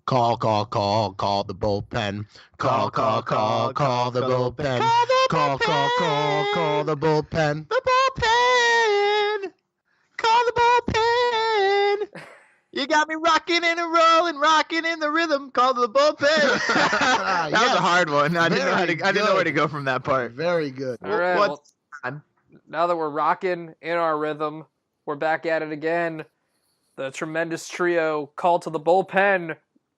Call the bullpen. Call the bullpen. Call the bullpen. The bullpen. Call the bullpen. You got me rocking and rolling, rocking in the rhythm. Call the bullpen. That was a hard one. I didn't know where to go from that part. Very good. All right. Now that we're rocking in our rhythm, we're back at it again. The tremendous trio called to the bullpen.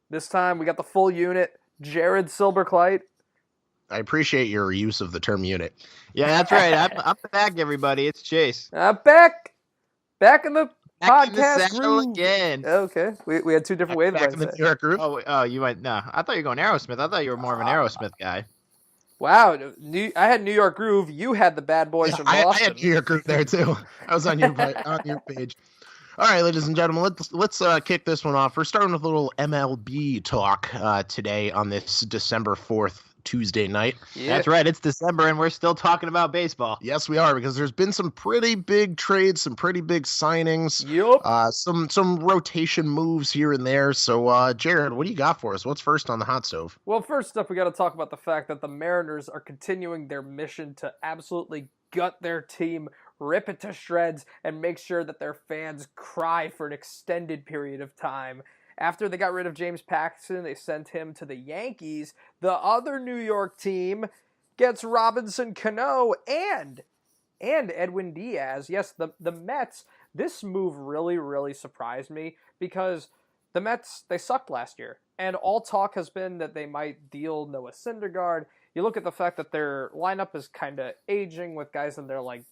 This time we got the full unit. Jared Silberkleit. I appreciate your use of the term unit. Yeah, that's right. I'm back, everybody. It's Chase. Back in the Back podcast in the saddle groove. again. Okay, we had two different ways. Back in the New York group. Oh, you went no. I thought you were going Aerosmith. I thought you were more of an Aerosmith guy. Wow, I had New York Groove. You had the Bad Boys from Boston. I had New York group there too. I was on your page. All right, ladies and gentlemen, let's kick this one off. We're starting with a little MLB talk today on this December 4th Tuesday night. Yeah. That's right. It's December, and we're still talking about baseball. Yes, we are, because there's been some pretty big trades, some pretty big signings. Yup. Some rotation moves here and there. So, Jared, what do you got for us? What's first on the hot stove? Well, first up, we got to talk about the fact that the Mariners are continuing their mission to absolutely gut their team, rip it to shreds, and make sure that their fans cry for an extended period of time. After they got rid of James Paxton, they sent him to the Yankees. The other New York team gets Robinson Cano and Edwin Diaz. Yes, the Mets, this move really, really surprised me because the Mets, they sucked last year. And all talk has been that they might deal Noah Syndergaard. You look at the fact that their lineup is kind of aging with guys in there like,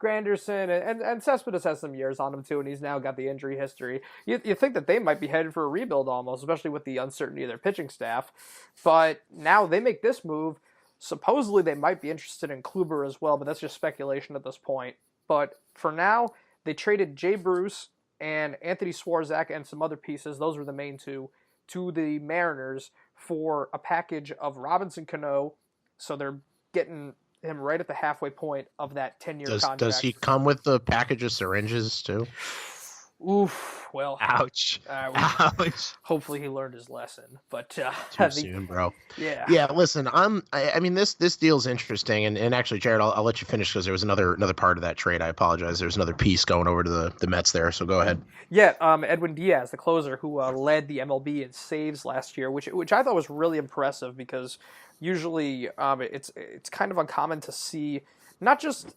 Granderson, and Cespedes has some years on him too, and he's now got the injury history. You think that they might be headed for a rebuild almost, especially with the uncertainty of their pitching staff. But now they make this move. Supposedly they might be interested in Kluber as well, but that's just speculation at this point. But for now, they traded Jay Bruce and Anthony Swarzak and some other pieces, those were the main two, to the Mariners for a package of Robinson Cano. So they're getting him right at the halfway point of that 10-year contract. Does he come with the package of syringes too? Oof. Well. Ouch. Ouch. Hopefully he learned his lesson. But too soon, bro. Yeah. Yeah. Listen, I mean, this deal's interesting, and actually, Jared, I'll let you finish because there was another part of that trade. I apologize. There's another piece going over to the Mets there. So go ahead. Yeah. Edwin Diaz, the closer, who led the MLB in saves last year, which I thought was really impressive because usually it's kind of uncommon to see not just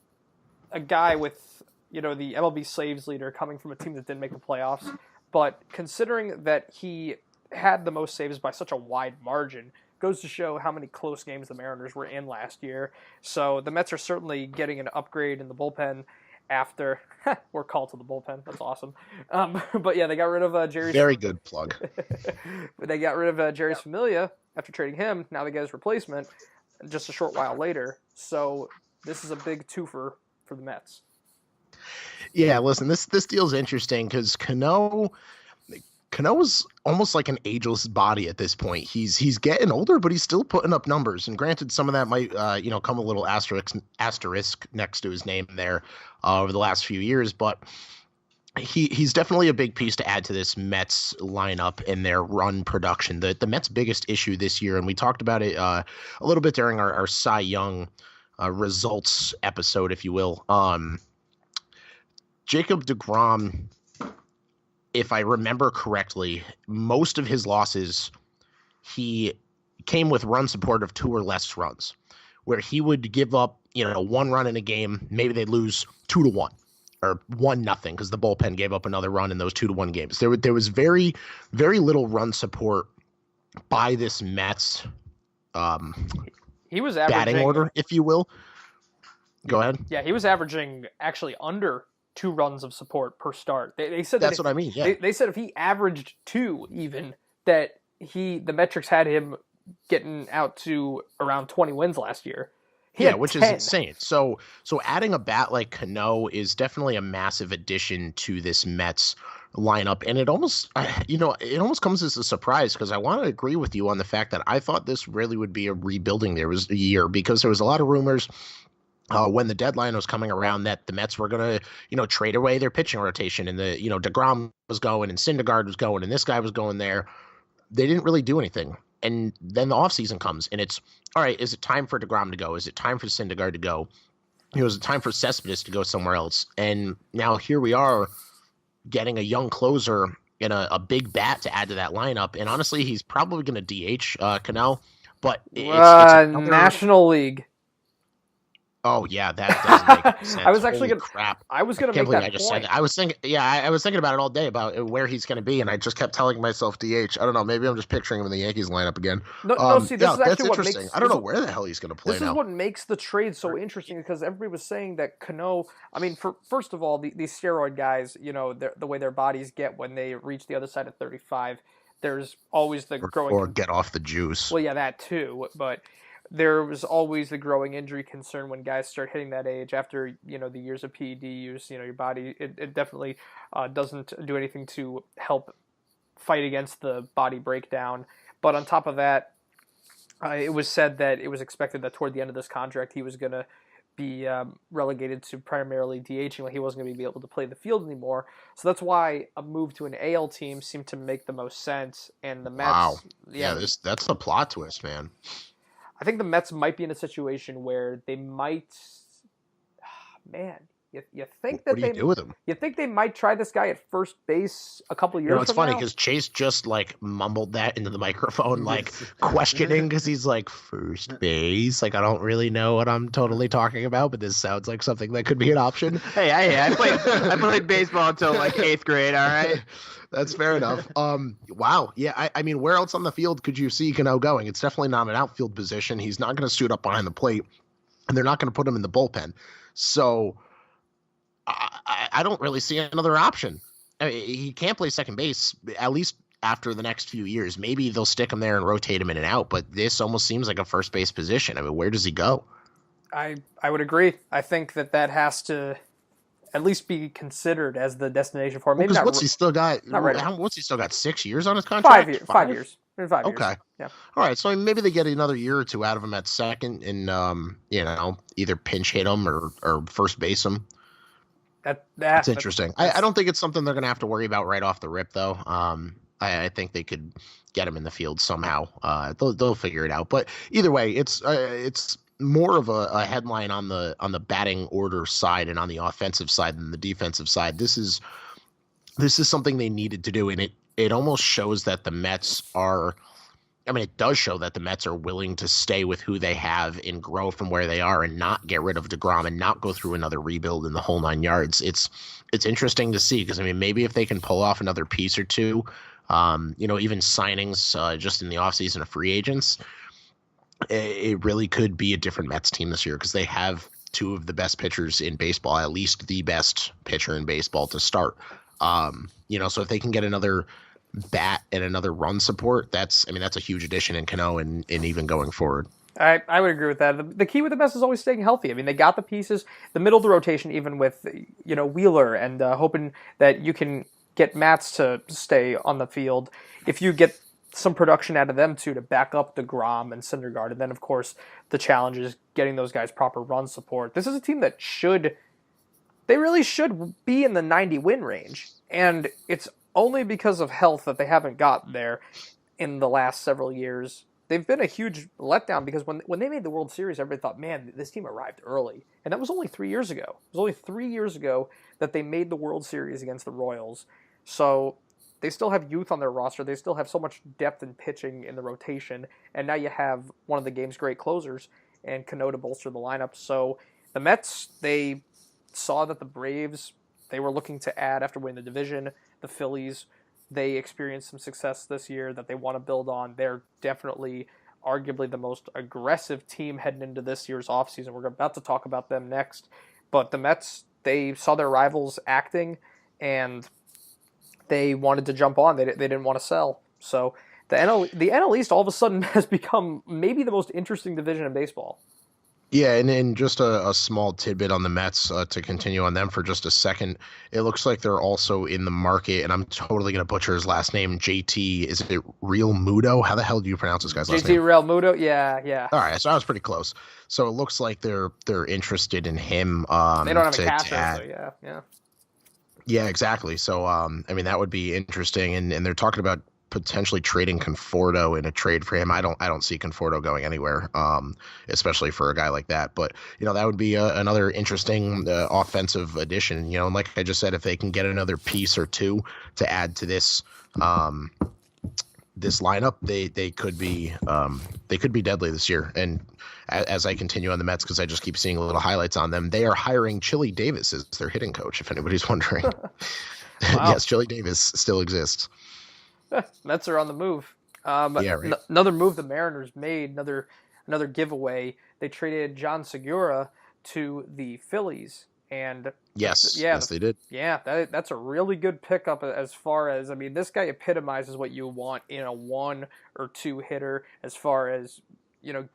a guy with the MLB saves leader coming from a team that didn't make the playoffs, but considering that he had the most saves by such a wide margin, goes to show how many close games the Mariners were in last year. So the Mets are certainly getting an upgrade in the bullpen after we're called to the bullpen. That's awesome. But yeah, they got rid of Jerry. Very good plug. They got rid of Jerry's Familia after trading him. Now they get his replacement just a short while later. So this is a big twofer for the Mets. Yeah, listen, this deal's interesting because Cano is almost like an ageless body at this point. He's getting older, but he's still putting up numbers. And granted, some of that might come a little asterisk next to his name there over the last few years, but he's definitely a big piece to add to this Mets lineup and their run production. The Mets' biggest issue this year, and we talked about it a little bit during our Cy Young results episode, if you will. Jacob deGrom, if I remember correctly, most of his losses, he came with run support of 2 or less runs, where he would give up, 1 run in a game. Maybe they'd lose 2-1 or 1-0 because the bullpen gave up another run in those 2-1 games. There was very, very little run support by this Mets he was averaging, batting order, if you will. Go ahead. Yeah, he was averaging actually under 2 runs of support per start. They said that's what I mean. Yeah, they said if he averaged 2, even that the metrics had him getting out to around 20 wins last year. Which 10. Is insane. So adding a bat like Cano is definitely a massive addition to this Mets lineup, and it almost comes as a surprise because I want to agree with you on the fact that I thought this really would be a rebuilding year because there was a lot of rumors. When the deadline was coming around that the Mets were going to, trade away their pitching rotation and DeGrom was going and Syndergaard was going and this guy was going there. they didn't really do anything. And then the offseason comes, and it's, all right, is it time for DeGrom to go? Is it time for Syndergaard to go? Is it time for Cespedes to go somewhere else? And now here we are getting a young closer and a big bat to add to that lineup. And honestly, he's probably going to DH Cano, but it's another... National League. Oh yeah, that doesn't make sense. I was actually Holy crap. I was gonna make that point. I was thinking about it all day about where he's gonna be, and I just kept telling myself DH. I don't know, maybe I'm just picturing him in the Yankees lineup again. No, see, this is actually what interesting. makes. I don't know where the hell he's gonna play now. This is what makes the trade so interesting, because everybody was saying that Cano. I mean, first of all, these steroid guys, you know, the way their bodies get when they reach the other side of 35, there's always the growing. Or get off the juice. Well, yeah, that too, but. There was always the growing injury concern when guys start hitting that age after, you know, the years of PED use. You know, your body, it definitely doesn't do anything to help fight against the body breakdown. But on top of that, it was said that it was expected that toward the end of this contract he was going to be relegated to primarily DHing, like he wasn't going to be able to play the field anymore. So that's why a move to an AL team seemed to make the most sense. And the Mets... Wow. Yeah, that's a plot twist, man. I think the Mets might be in a situation where they might, man. You think that what do you do with him? You think they might try this guy at first base a couple years? It's funny because Chase just like mumbled that into the microphone, like questioning, because he's like, first base. Like, I don't really know what I'm totally talking about, but this sounds like something that could be an option. Hey, I played baseball until like 8th grade. All right. That's fair enough. Wow. Yeah. I mean, where else on the field could you see Cano going? It's definitely not an outfield position. He's not going to suit up behind the plate, and they're not going to put him in the bullpen. So I don't really see another option. I mean, he can't play second base, at least after the next few years. Maybe they'll stick him there and rotate him in and out, but this almost seems like a first base position. I mean, where does he go? I would agree. I think that has to at least be considered as the destination for him. Maybe not. What's he still got? Right. What's he still got? 6 years on his contract? 5 years. 5 years. Okay. Yeah. All right. So maybe they get another year or two out of him at second, and either pinch hit him or first base him. That's interesting. I don't think it's something they're going to have to worry about right off the rip, though. I think they could get him in the field somehow. They'll figure it out. But either way, it's more of a headline on the batting order side and on the offensive side than the defensive side. This is something they needed to do, and it almost shows that the Mets are. I mean, it does show that the Mets are willing to stay with who they have and grow from where they are and not get rid of DeGrom and not go through another rebuild in the whole 9 yards. It's interesting to see because, I mean, maybe if they can pull off another piece or two, even signings just in the offseason of free agents, it really could be a different Mets team this year because they have two of the best pitchers in baseball, at least the best pitcher in baseball to start. So if they can get another bat and another run support, that's a huge addition in Cano and even going forward. I would agree with that. The key with the Mets is always staying healthy. I mean, they got the pieces, the middle of the rotation, even with Wheeler, and hoping that you can get Mats to stay on the field. If you get some production out of them too to back up DeGrom and Syndergaard, and then of course the challenge is getting those guys proper run support. This is a team that really should be in the 90 win range, and it's only because of health that they haven't got there in the last several years. They've been a huge letdown because when they made the World Series, everybody thought, man, this team arrived early. And that was only 3 years ago. It was only 3 years ago that they made the World Series against the Royals. So they still have youth on their roster. They still have so much depth in pitching in the rotation. And now you have one of the game's great closers and Cano to bolster the lineup. So the Mets, they saw that the Braves, they were looking to add after winning the division. The Phillies, they experienced some success this year that they want to build on. They're definitely, arguably, the most aggressive team heading into this year's offseason. We're about to talk about them next. But the Mets, they saw their rivals acting, and they wanted to jump on. They didn't want to sell. So the NL East all of a sudden has become maybe the most interesting division in baseball. Yeah, and just a small tidbit on the Mets to continue on them for just a second. It looks like they're also in the market, and I'm totally going to butcher his last name, JT. Is it Real Muto? How the hell do you pronounce this guy's last name? JT Real Muto? Yeah. All right, so I was pretty close. So it looks like they're interested in him. They don't have a catcher, so yeah. Yeah, exactly. So, that would be interesting, and they're talking about potentially trading Conforto in a trade for him. I don't see Conforto going anywhere, especially for a guy like that. But that would be another interesting offensive addition. And like I just said, if they can get another piece or two to add to this this lineup, they could be deadly this year. And as I continue on the Mets, because I just keep seeing little highlights on them, they are hiring Chili Davis as their hitting coach, if anybody's wondering. Yes, Chili Davis still exists. Mets are on the move. Yeah, right. Another move the Mariners made, another giveaway. They traded John Segura to the Phillies, and yes, they did. Yeah, that's a really good pickup as far as, this guy epitomizes what you want in a 1 or 2 hitter, as far as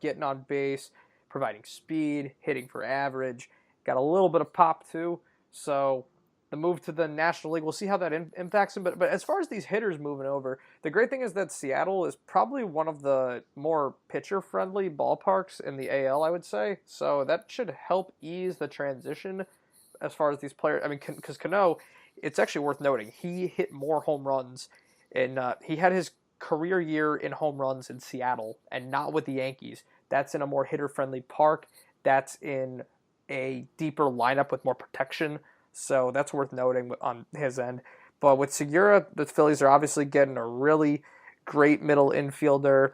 getting on base, providing speed, hitting for average, got a little bit of pop too. So the move to the National League, we'll see how that impacts him. But as far as these hitters moving over, the great thing is that Seattle is probably one of the more pitcher-friendly ballparks in the AL, I would say. So that should help ease the transition as far as these players. Because Cano, it's actually worth noting, he hit more home runs, and he had his career year in home runs in Seattle and not with the Yankees. That's in a more hitter-friendly park. That's in a deeper lineup with more protection. So that's worth noting on his end. But with Segura, the Phillies are obviously getting a really great middle infielder,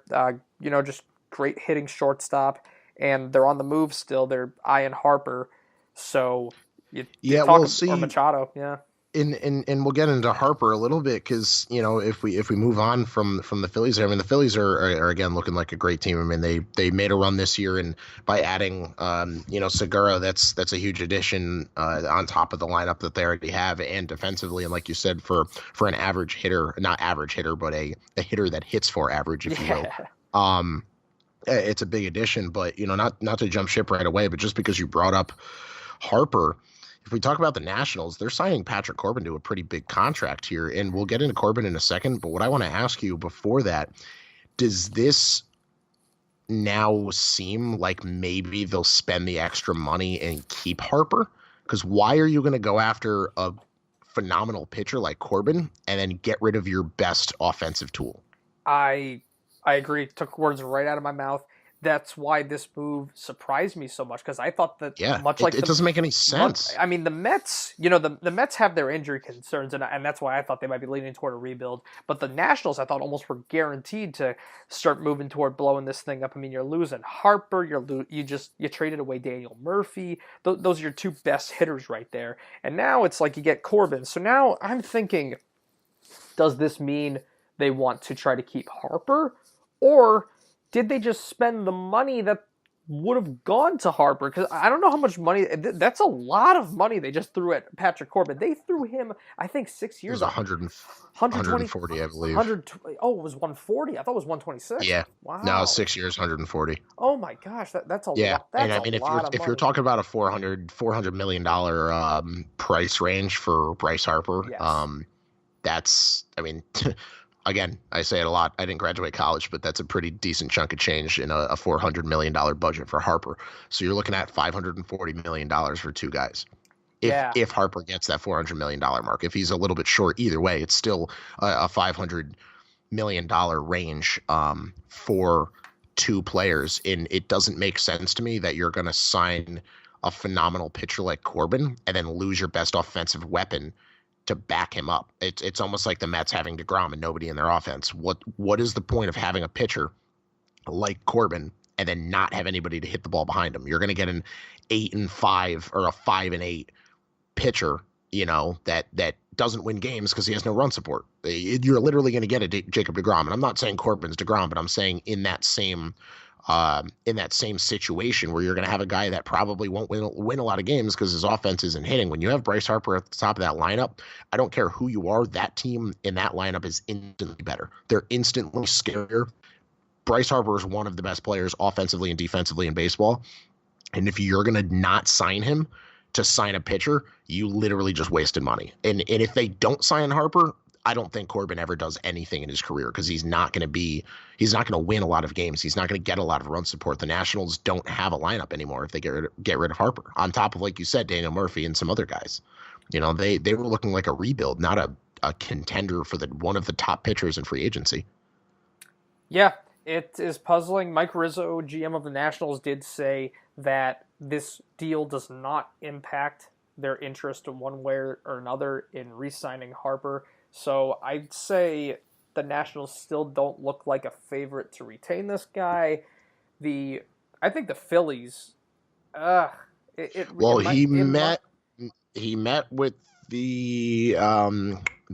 just great hitting shortstop, and they're on the move still. They're eyeing Harper. So we'll see. Or Machado, yeah. And we'll get into Harper a little bit, because if we move on from the Phillies, the Phillies are again looking like a great team. They made a run this year, and by adding Segura, that's a huge addition on top of the lineup that they already have, and defensively, and like you said, for an average hitter, not average hitter, but a hitter that hits for average, if you will. It's a big addition, but not to jump ship right away, but just because you brought up Harper. If we talk about the Nationals, they're signing Patrick Corbin to a pretty big contract here, and we'll get into Corbin in a second. But what I want to ask you before that, does this now seem like maybe they'll spend the extra money and keep Harper? Because why are you going to go after a phenomenal pitcher like Corbin and then get rid of your best offensive tool? I agree. Took words right out of my mouth. That's why this move surprised me so much, because I thought that it doesn't make any sense. The Mets, the Mets have their injury concerns, and that's why I thought they might be leaning toward a rebuild. But the Nationals, I thought, almost were guaranteed to start moving toward blowing this thing up. You're losing Harper, you traded away Daniel Murphy. Those are your two best hitters right there. And now it's like you get Corbin. So now I'm thinking, does this mean they want to try to keep Harper, or did they just spend the money that would have gone to Harper? Because I don't know how much money. That's a lot of money they just threw at Patrick Corbin. They threw him, I think, 6 years. It was 140, I believe. It was 140. I thought it was 126. Yeah. Wow. No, 6 years, 140. Oh my gosh, that's a lot. Yeah, That's and if you're talking about a $400 million price range for Bryce Harper, yes. That's Again, I say it a lot. I didn't graduate college, but that's a pretty decent chunk of change in a $400 million budget for Harper. So you're looking at $540 million for two guys. If Harper gets that $400 million mark. If he's a little bit short, either way, it's still a $500 million range for two players. And it doesn't make sense to me that you're going to sign a phenomenal pitcher like Corbin and then lose your best offensive weapon to back him up. It's almost like the Mets having DeGrom and nobody in their offense. What is the point of having a pitcher like Corbin and then not have anybody to hit the ball behind him? You're going to get an 8-5 or a 5-8 pitcher, that doesn't win games because he has no run support. You're literally going to get a Jacob DeGrom, and I'm not saying Corbin's DeGrom, but I'm saying in that same situation where you're going to have a guy that probably won't win a lot of games because his offense isn't hitting. When you have Bryce Harper at the top of that lineup, I don't care who you are, that team in that lineup is instantly better. They're instantly scarier. Bryce Harper is one of the best players offensively and defensively in baseball. And if you're going to not sign him to sign a pitcher, you literally just wasted money. And if they don't sign Harper, I don't think Corbin ever does anything in his career because he's not going to win a lot of games. He's not going to get a lot of run support. The Nationals don't have a lineup anymore if they get rid of Harper. On top of, like you said, Daniel Murphy and some other guys. They were looking like a rebuild, not a contender for one of the top pitchers in free agency. Yeah, it is puzzling. Mike Rizzo, GM of the Nationals, did say that this deal does not impact their interest in one way or another in re-signing Harper. So I'd say the Nationals still don't look like a favorite to retain this guy. I think the Phillies. He met with the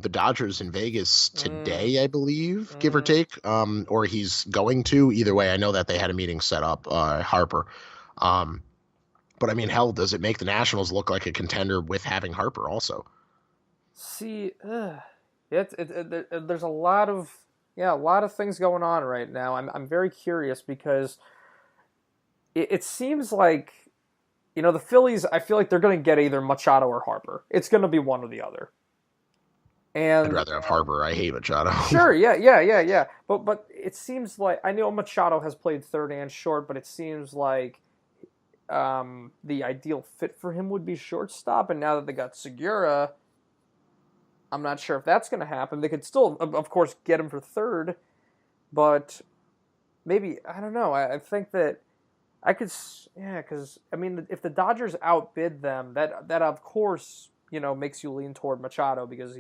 Dodgers in Vegas today, I believe, give or take, or he's going to. Either way, I know that they had a meeting set up, Harper. But I mean, hell, does it make the Nationals look like a contender with having Harper also? See, there's a lot of things going on right now. I'm very curious because it seems like, the Phillies, I feel like they're going to get either Machado or Harper. It's going to be one or the other. And I'd rather have Harper. I hate Machado. Sure, yeah. But it seems like, I know Machado has played third and short, but it seems like the ideal fit for him would be shortstop. And now that they got Segura, I'm not sure if that's going to happen. They could still, of course, get him for third, but maybe, I don't know. I think that I could, because, I mean, if the Dodgers outbid them, that of course, makes you lean toward Machado because,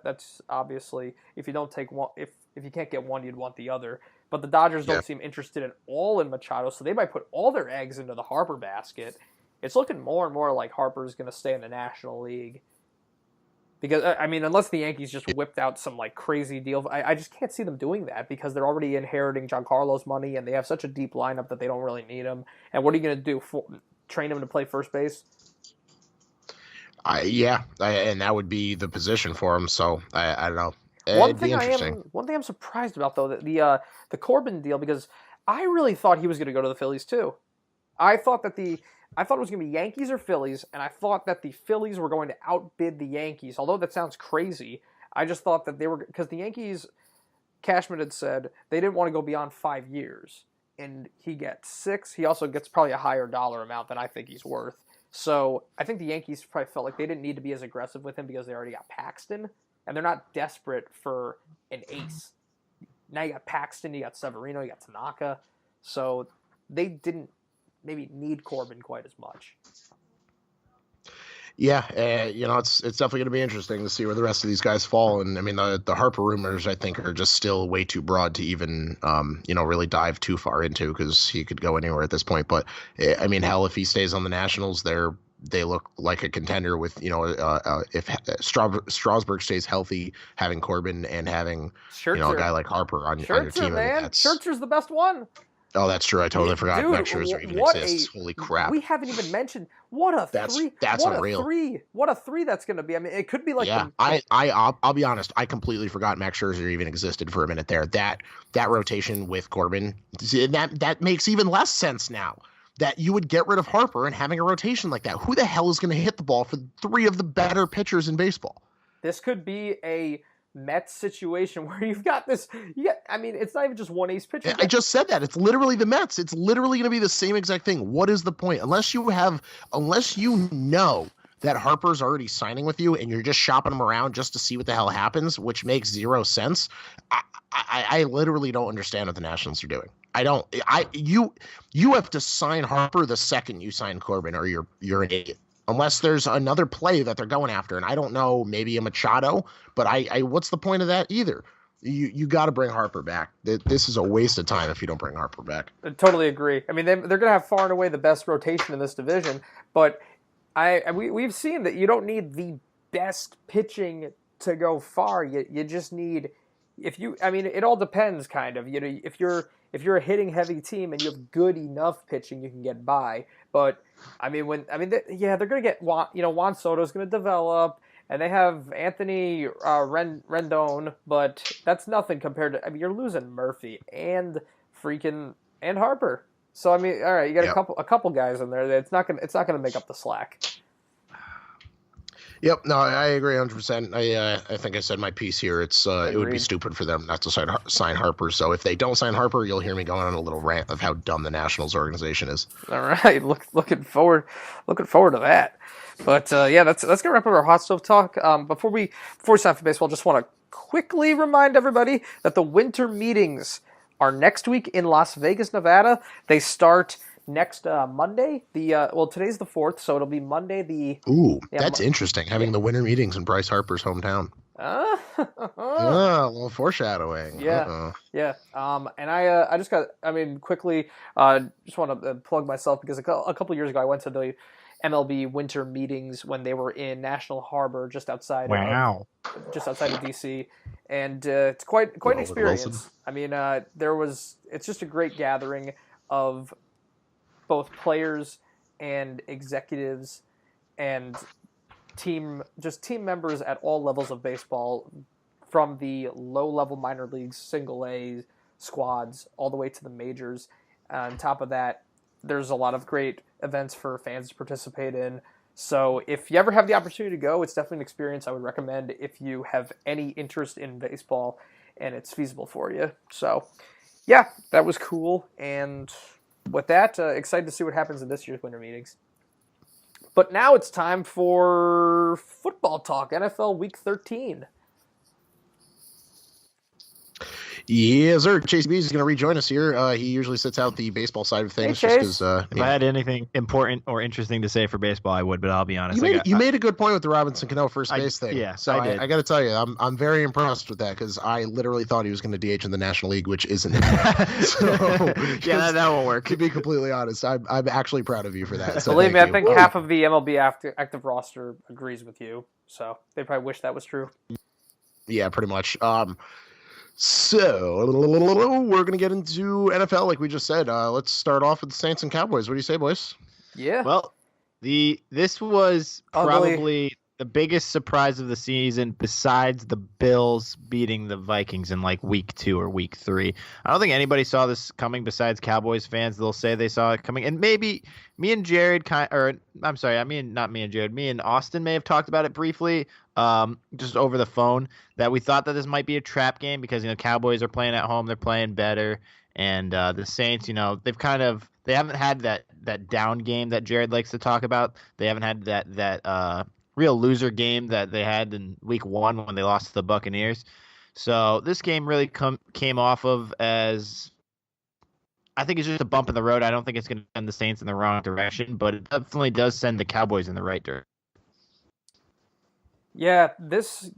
that's obviously, if you don't take one, if you can't get one, you'd want the other. But the Dodgers don't seem interested at all in Machado, so they might put all their eggs into the Harper basket. It's looking more and more like Harper's going to stay in the National League. Because, I mean, unless the Yankees just whipped out some, crazy deal, I just can't see them doing that because they're already inheriting Giancarlo's money and they have such a deep lineup that they don't really need him. And what are you going to do? Train him to play first base? And that would be the position for him, so I don't know. One thing I'm surprised about, though, that the Corbin deal, because I really thought he was going to go to the Phillies, too. I thought it was going to be Yankees or Phillies, and I thought that the Phillies were going to outbid the Yankees. Although that sounds crazy, I just thought that they were, because the Yankees, Cashman had said they didn't want to go beyond 5 years, and he gets 6. He also gets probably a higher dollar amount than I think he's worth. So I think the Yankees probably felt like they didn't need to be as aggressive with him because they already got Paxton, and they're not desperate for an ace. Now you got Paxton, you got Severino, you got Tanaka, so they didn't maybe need Corbin quite as much. Yeah, it's definitely going to be interesting to see where the rest of these guys fall. And I mean, the Harper rumors, I think, are just still way too broad to even, really dive too far into because he could go anywhere at this point. But I mean, hell, if he stays on the Nationals, they look like a contender with, if Strasburg stays healthy, having Corbin and having, a guy like Harper on your team. Man. Scherzer's the best one. Oh, that's true. I totally forgot Max Scherzer even exists. Holy crap! We haven't even mentioned what a three. That's unreal. What a three that's going to be. I mean, it could be like. Yeah, I'll be honest. I completely forgot Max Scherzer even existed for a minute there. That rotation with Corbin, that makes even less sense now. That you would get rid of Harper and having a rotation like that. Who the hell is going to hit the ball for 3 of the better pitchers in baseball? This could be a Mets situation where you've got this. I mean, it's not even just one ace pitcher. I just said that. It's literally the Mets. It's literally going to be the same exact thing. What is the point? Unless you know that Harper's already signing with you and you're just shopping him around just to see what the hell happens, which makes zero sense. I literally don't understand what the Nationals are doing. You have to sign Harper the second you sign Corbin, or you're an idiot. Unless there's another play that they're going after, and I don't know, maybe a Machado, but what's the point of that either? You got to bring Harper back. This is a waste of time if you don't bring Harper back. I totally agree. I mean, they're going to have far and away the best rotation in this division, but we've seen that you don't need the best pitching to go far. You just need, it all depends kind of. If you're a hitting heavy team and you have good enough pitching, you can get by. But they're going to get Juan Soto's going to develop, and they have Anthony Rendon, but that's nothing compared to. I mean, you're losing Murphy and Harper. So all right, you got a couple guys in there. It's not gonna make up the slack. Yep, no, I agree 100%. I think I said my piece here. It would be stupid for them not to sign Harper. So if they don't sign Harper, you'll hear me going on a little rant of how dumb the Nationals organization is. All right, looking forward to that. But yeah, that's gonna wrap up our hot stove talk. Before we sign for baseball, just want to quickly remind everybody that the winter meetings are next week in Las Vegas, Nevada. They start next Monday. Today's the 4th, so it'll be Monday. Ooh, that's interesting. Having the winter meetings in Bryce Harper's hometown. A little foreshadowing. Yeah, yeah. And I just got. I mean, quickly, just want to plug myself because a couple years ago I went to the MLB winter meetings when they were in National Harbor, just outside. Wow. Just outside of DC, and it's quite an experience. I mean, it's just a great gathering of both players and executives and team members at all levels of baseball, from the low-level minor leagues, single-A squads, all the way to the majors. On top of that, there's a lot of great events for fans to participate in. So if you ever have the opportunity to go, it's definitely an experience I would recommend if you have any interest in baseball and it's feasible for you. So, yeah, that was cool. And with that, excited to see what happens in this year's winter meetings. But now it's time for football talk, NFL Week 13. Yeah, sir. Chase Bees is going to rejoin us here. He usually sits out the baseball side of things. Hey, just because if I had anything important or interesting to say for baseball, I would, but I'll be honest. You made a good point with the Robinson Cano first base thing. Yeah, so I got to tell you, I'm very impressed with that because I literally thought he was going to DH in the National League, which isn't. So, yeah, that won't work. To be completely honest, I'm actually proud of you for that. So believe me, I think half of the MLB active roster agrees with you. So they probably wish that was true. Yeah, pretty much. So we're gonna get into NFL, like we just said. Let's start off with the Saints and Cowboys. What do you say, boys? Yeah. Well, this was probably the biggest surprise of the season, besides the Bills beating the Vikings in like week 2 or week 3. I don't think anybody saw this coming besides Cowboys fans. They'll say they saw it coming, and maybe me and Jared me and Austin may have talked about it briefly, just over the phone, that we thought that this might be a trap game because Cowboys are playing at home, they're playing better, and the Saints, they haven't had that down game that Jared likes to talk about. They haven't had that real loser game that they had in week 1 when they lost to the Buccaneers. So this game really came off of as, I think it's just a bump in the road. I don't think it's going to send the Saints in the wrong direction, but it definitely does send the Cowboys in the right direction. Yeah, this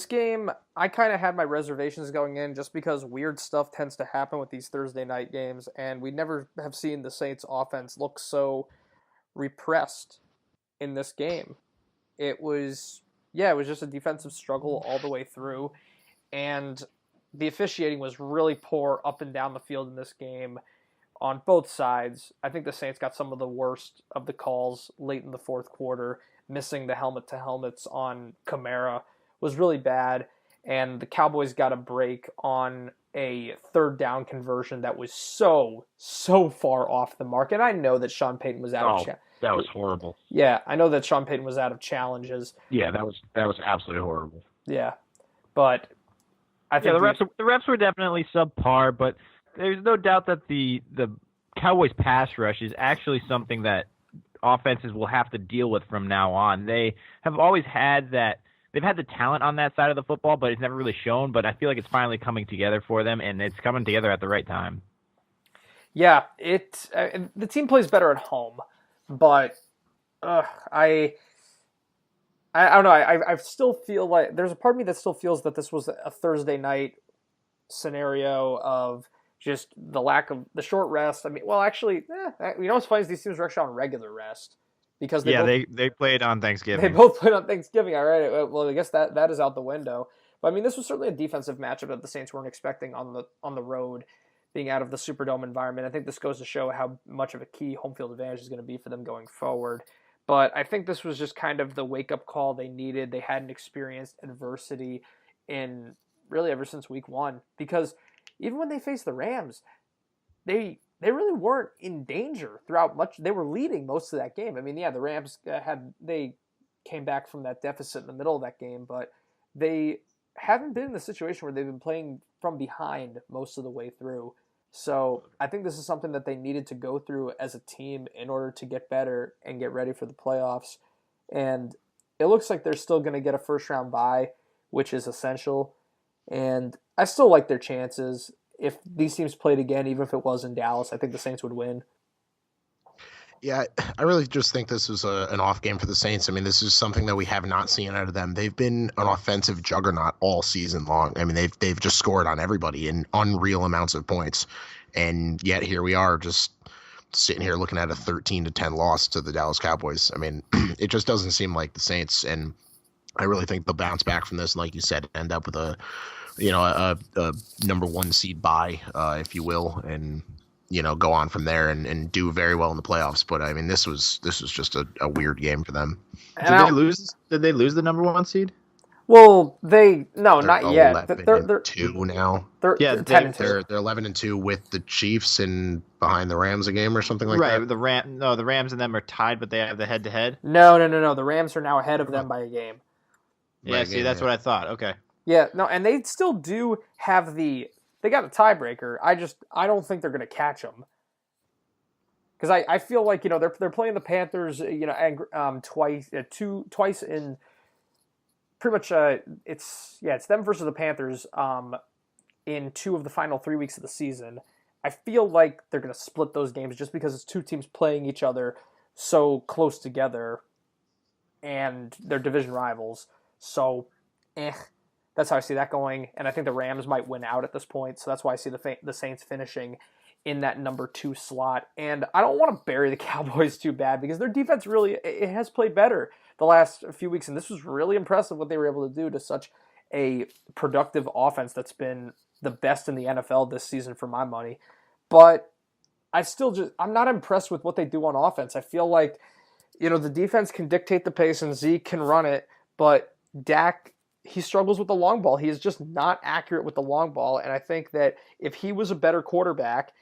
game, I kind of had my reservations going in just because weird stuff tends to happen with these Thursday night games, and we never have seen the Saints offense look so repressed in this game. It was just a defensive struggle all the way through, and the officiating was really poor up and down the field in this game on both sides. I think the Saints got some of the worst of the calls late in the fourth quarter. Missing the helmet-to-helmets on Kamara was really bad, and the Cowboys got a break on a third down conversion that was so far off the mark. And I know that Sean Payton was out of that was horrible. Yeah, I know that Sean Payton was out of challenges. Yeah, that was absolutely horrible. Yeah, but I think the refs were definitely subpar, but there's no doubt that the Cowboys pass rush is actually something that offenses will have to deal with from now on. They have always had that. They've had the talent on that side of the football, but it's never really shown. But I feel like it's finally coming together for them, and it's coming together at the right time. Yeah, the team plays better at home, but I don't know. I still feel like there's a part of me that still feels that this was a Thursday night scenario of just the lack of the short rest. I mean, well, actually, what's funny is these teams are actually on regular rest because they played on Thanksgiving. They both played on Thanksgiving. All right. Well, I guess that is out the window. But I mean, this was certainly a defensive matchup that the Saints weren't expecting on the road, being out of the Superdome environment. I think this goes to show how much of a key home field advantage is going to be for them going forward. But I think this was just kind of the wake-up call they needed. They hadn't experienced adversity in really ever since week 1, because even when they faced the Rams, they really weren't in danger throughout much. They were leading most of that game. I mean, yeah, the Rams they came back from that deficit in the middle of that game, but they haven't been in the situation where they've been playing from behind most of the way through. So I think this is something that they needed to go through as a team in order to get better and get ready for the playoffs. and it looks like they're still going to get a first-round bye, which is essential. And I still like their chances. If these teams played again, even if it was in Dallas, I think the Saints would win. Yeah, I really just think this was an off game for the Saints. I mean, this is something that we have not seen out of them. They've been an offensive juggernaut all season long. I mean, they've just scored on everybody in unreal amounts of points, and yet here we are just sitting here looking at a 13-10 loss to the Dallas Cowboys. I mean, it just doesn't seem like the Saints, and I really think they'll bounce back from this, and like you said, end up with a number 1 seed bye, if you will, and go on from there and do very well in the playoffs. But I mean, this was just a weird game for them. Did they lose the number 1 seed? Well, not yet. They're 2 now. They're 10-2. They're 11-2 with the Chiefs and behind the Rams a game or something like that. Right. The Rams and them are tied, but they have the head-to-head. No. The Rams are now ahead of them by a game. Yeah. See, that's what I thought. Okay. Yeah. No, and they still do have They got a tiebreaker. I don't think they're going to catch them. Because I feel like they're playing the Panthers twice in pretty much it's them versus the Panthers in 2 of the final 3 weeks of the season. I feel like they're going to split those games just because it's 2 teams playing each other so close together, and they're division rivals. So, that's how I see that going, and I think the Rams might win out at this point, so that's why I see the Saints finishing in that number 2 slot. And I don't want to bury the Cowboys too bad, because their defense it has played better the last few weeks, and this was really impressive what they were able to do to such a productive offense that's been the best in the NFL this season for my money. But I'm not impressed with what they do on offense. I feel like, the defense can dictate the pace and Zeke can run it, but Dak, he struggles with the long ball. He is just not accurate with the long ball. And I think that if he was a better quarterback,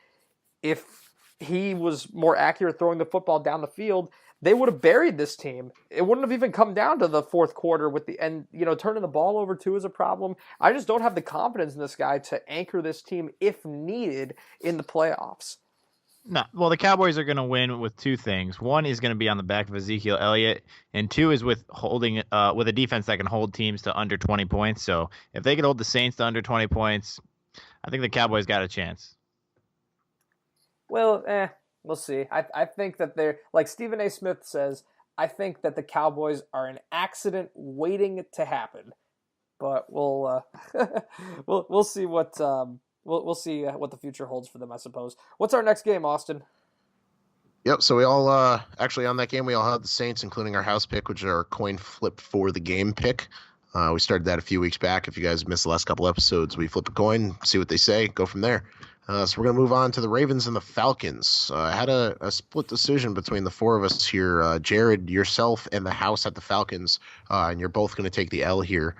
if he was more accurate throwing the football down the field, they would have buried this team. It wouldn't have even come down to the fourth quarter with turning the ball over too is a problem. I just don't have the confidence in this guy to anchor this team if needed in the playoffs. No, well, the Cowboys are going to win with 2 things. 1 is going to be on the back of Ezekiel Elliott, and 2 is with holding with a defense that can hold teams to under 20 points. So if they can hold the Saints to under 20 points, I think the Cowboys got a chance. Well, we'll see. I think that they're, like Stephen A. Smith says, I think that the Cowboys are an accident waiting to happen. But we'll see what. We'll see what the future holds for them, I suppose. What's our next game, Austin? Yep, so we all, actually on that game, we all had the Saints, including our house pick, which is our coin flip for the game pick. We started that a few weeks back. If you guys missed the last couple episodes, we flip a coin, see what they say, go from there. So we're going to move on to the Ravens and the Falcons. I had a split decision between the 4 of us here. Jared, yourself, and the house at the Falcons, and you're both going to take the L here.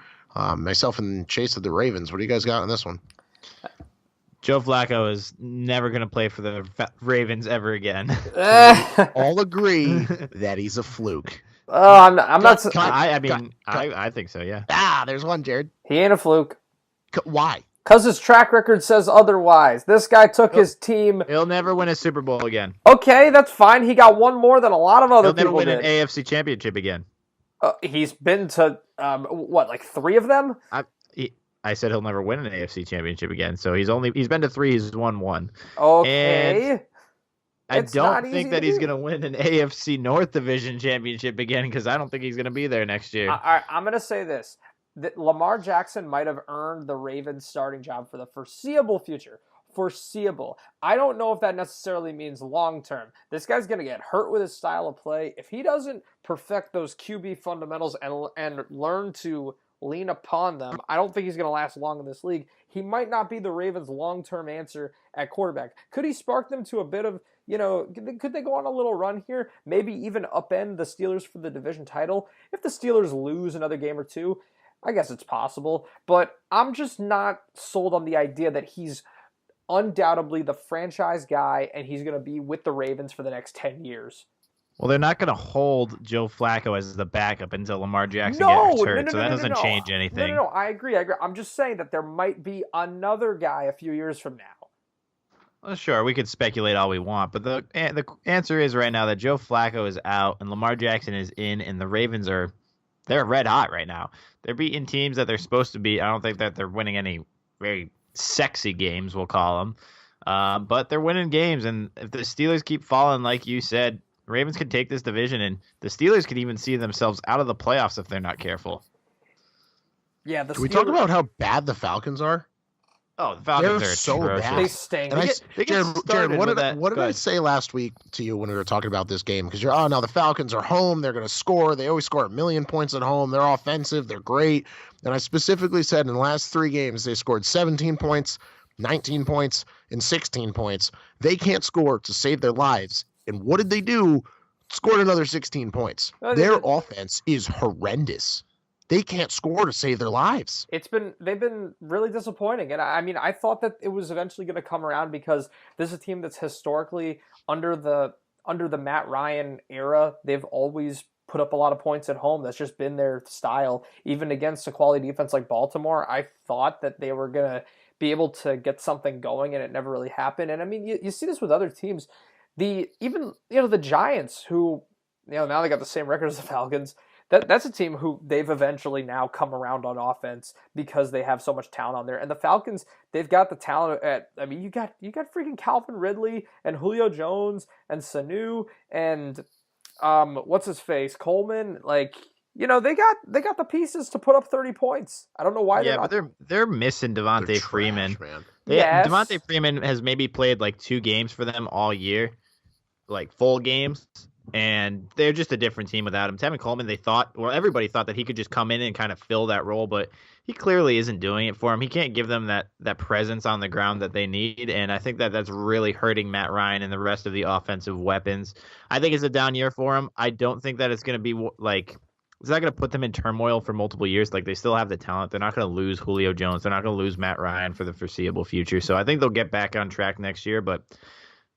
Myself and Chase at the Ravens. What do you guys got on this one? Joe Flacco is never going to play for the Ravens ever again. All agree that he's a fluke. Oh, I'm not. I think so, yeah. There's one, Jared. He ain't a fluke. Why? Because his track record says otherwise. This guy took his team. He'll never win a Super Bowl again. Okay, that's fine. He got one more than a lot of other people did. He'll never win an AFC championship again. He's been to, 3 of them? I said he'll never win an AFC championship again. So he's been to 3. He's won 1. Okay. And I don't think that he's going to win an AFC North Division championship again, because I don't think he's going to be there next year. I'm going to say this. That Lamar Jackson might have earned the Ravens starting job for the foreseeable future. Foreseeable. I don't know if that necessarily means long-term. This guy's going to get hurt with his style of play. If he doesn't perfect those QB fundamentals and learn to lean upon them, I don't think he's going to last long in this league. He might not be the Ravens' long-term answer at quarterback. Could he spark them to a bit of, could they go on a little run here? Maybe even upend the Steelers for the division title? If the Steelers lose another game or 2, I guess it's possible. But I'm just not sold on the idea that he's undoubtedly the franchise guy and he's going to be with the Ravens for the next 10 years. Well, they're not going to hold Joe Flacco as the backup until Lamar Jackson gets hurt, so that doesn't change anything. No, I agree. I'm just saying that there might be another guy a few years from now. Well, sure, we could speculate all we want, but the answer is right now that Joe Flacco is out and Lamar Jackson is in, and the Ravens they're red hot right now. They're beating teams that they're supposed to beat. I don't think that they're winning any very sexy games, we'll call them, but they're winning games. And if the Steelers keep falling, like you said, Ravens could take this division, and the Steelers could even see themselves out of the playoffs if they're not careful. Yeah, Can we talk about how bad the Falcons are? Oh, the Falcons They're are so atrocious. bad. They stink. Jared, what did I say last week to you when we were talking about this game? Because now the Falcons are home. They're going to score. They always score 1,000,000 points at home. They're offensive. They're great. And I specifically said in the last 3 games, they scored 17 points, 19 points, and 16 points. They can't score to save their lives. And what did they do? Scored another 16 points. Their offense is horrendous. They can't score to save their lives. They've been really disappointing. And I mean, I thought that it was eventually going to come around because this is a team that's historically under the Matt Ryan era. They've always put up a lot of points at home. That's just been their style. Even against a quality defense like Baltimore, I thought that they were going to be able to get something going, and it never really happened. And I mean, you see this with other teams. The Giants, who now they got the same record as the Falcons. That's a team who they've eventually now come around on offense because they have so much talent on there. And the Falcons, they've got the talent you got freaking Calvin Ridley and Julio Jones and Sanu and what's his face, Coleman. Like, they got the pieces to put up 30 points. I don't know why they're not. But they're missing Devontae Freeman. Man. Yes. Devontae Freeman has maybe played like 2 games for them all year, like full games. And they're just a different team without him. Tevin Coleman, everybody thought that he could just come in and kind of fill that role, but he clearly isn't doing it for him. He can't give them that presence on the ground that they need, and I think that that's really hurting Matt Ryan and the rest of the offensive weapons. I think it's a down year for him. I don't think that it's going to be it's not going to put them in turmoil for multiple years. Like, they still have the talent. They're not going to lose Julio Jones. They're not going to lose Matt Ryan for the foreseeable future. So I think they'll get back on track next year, but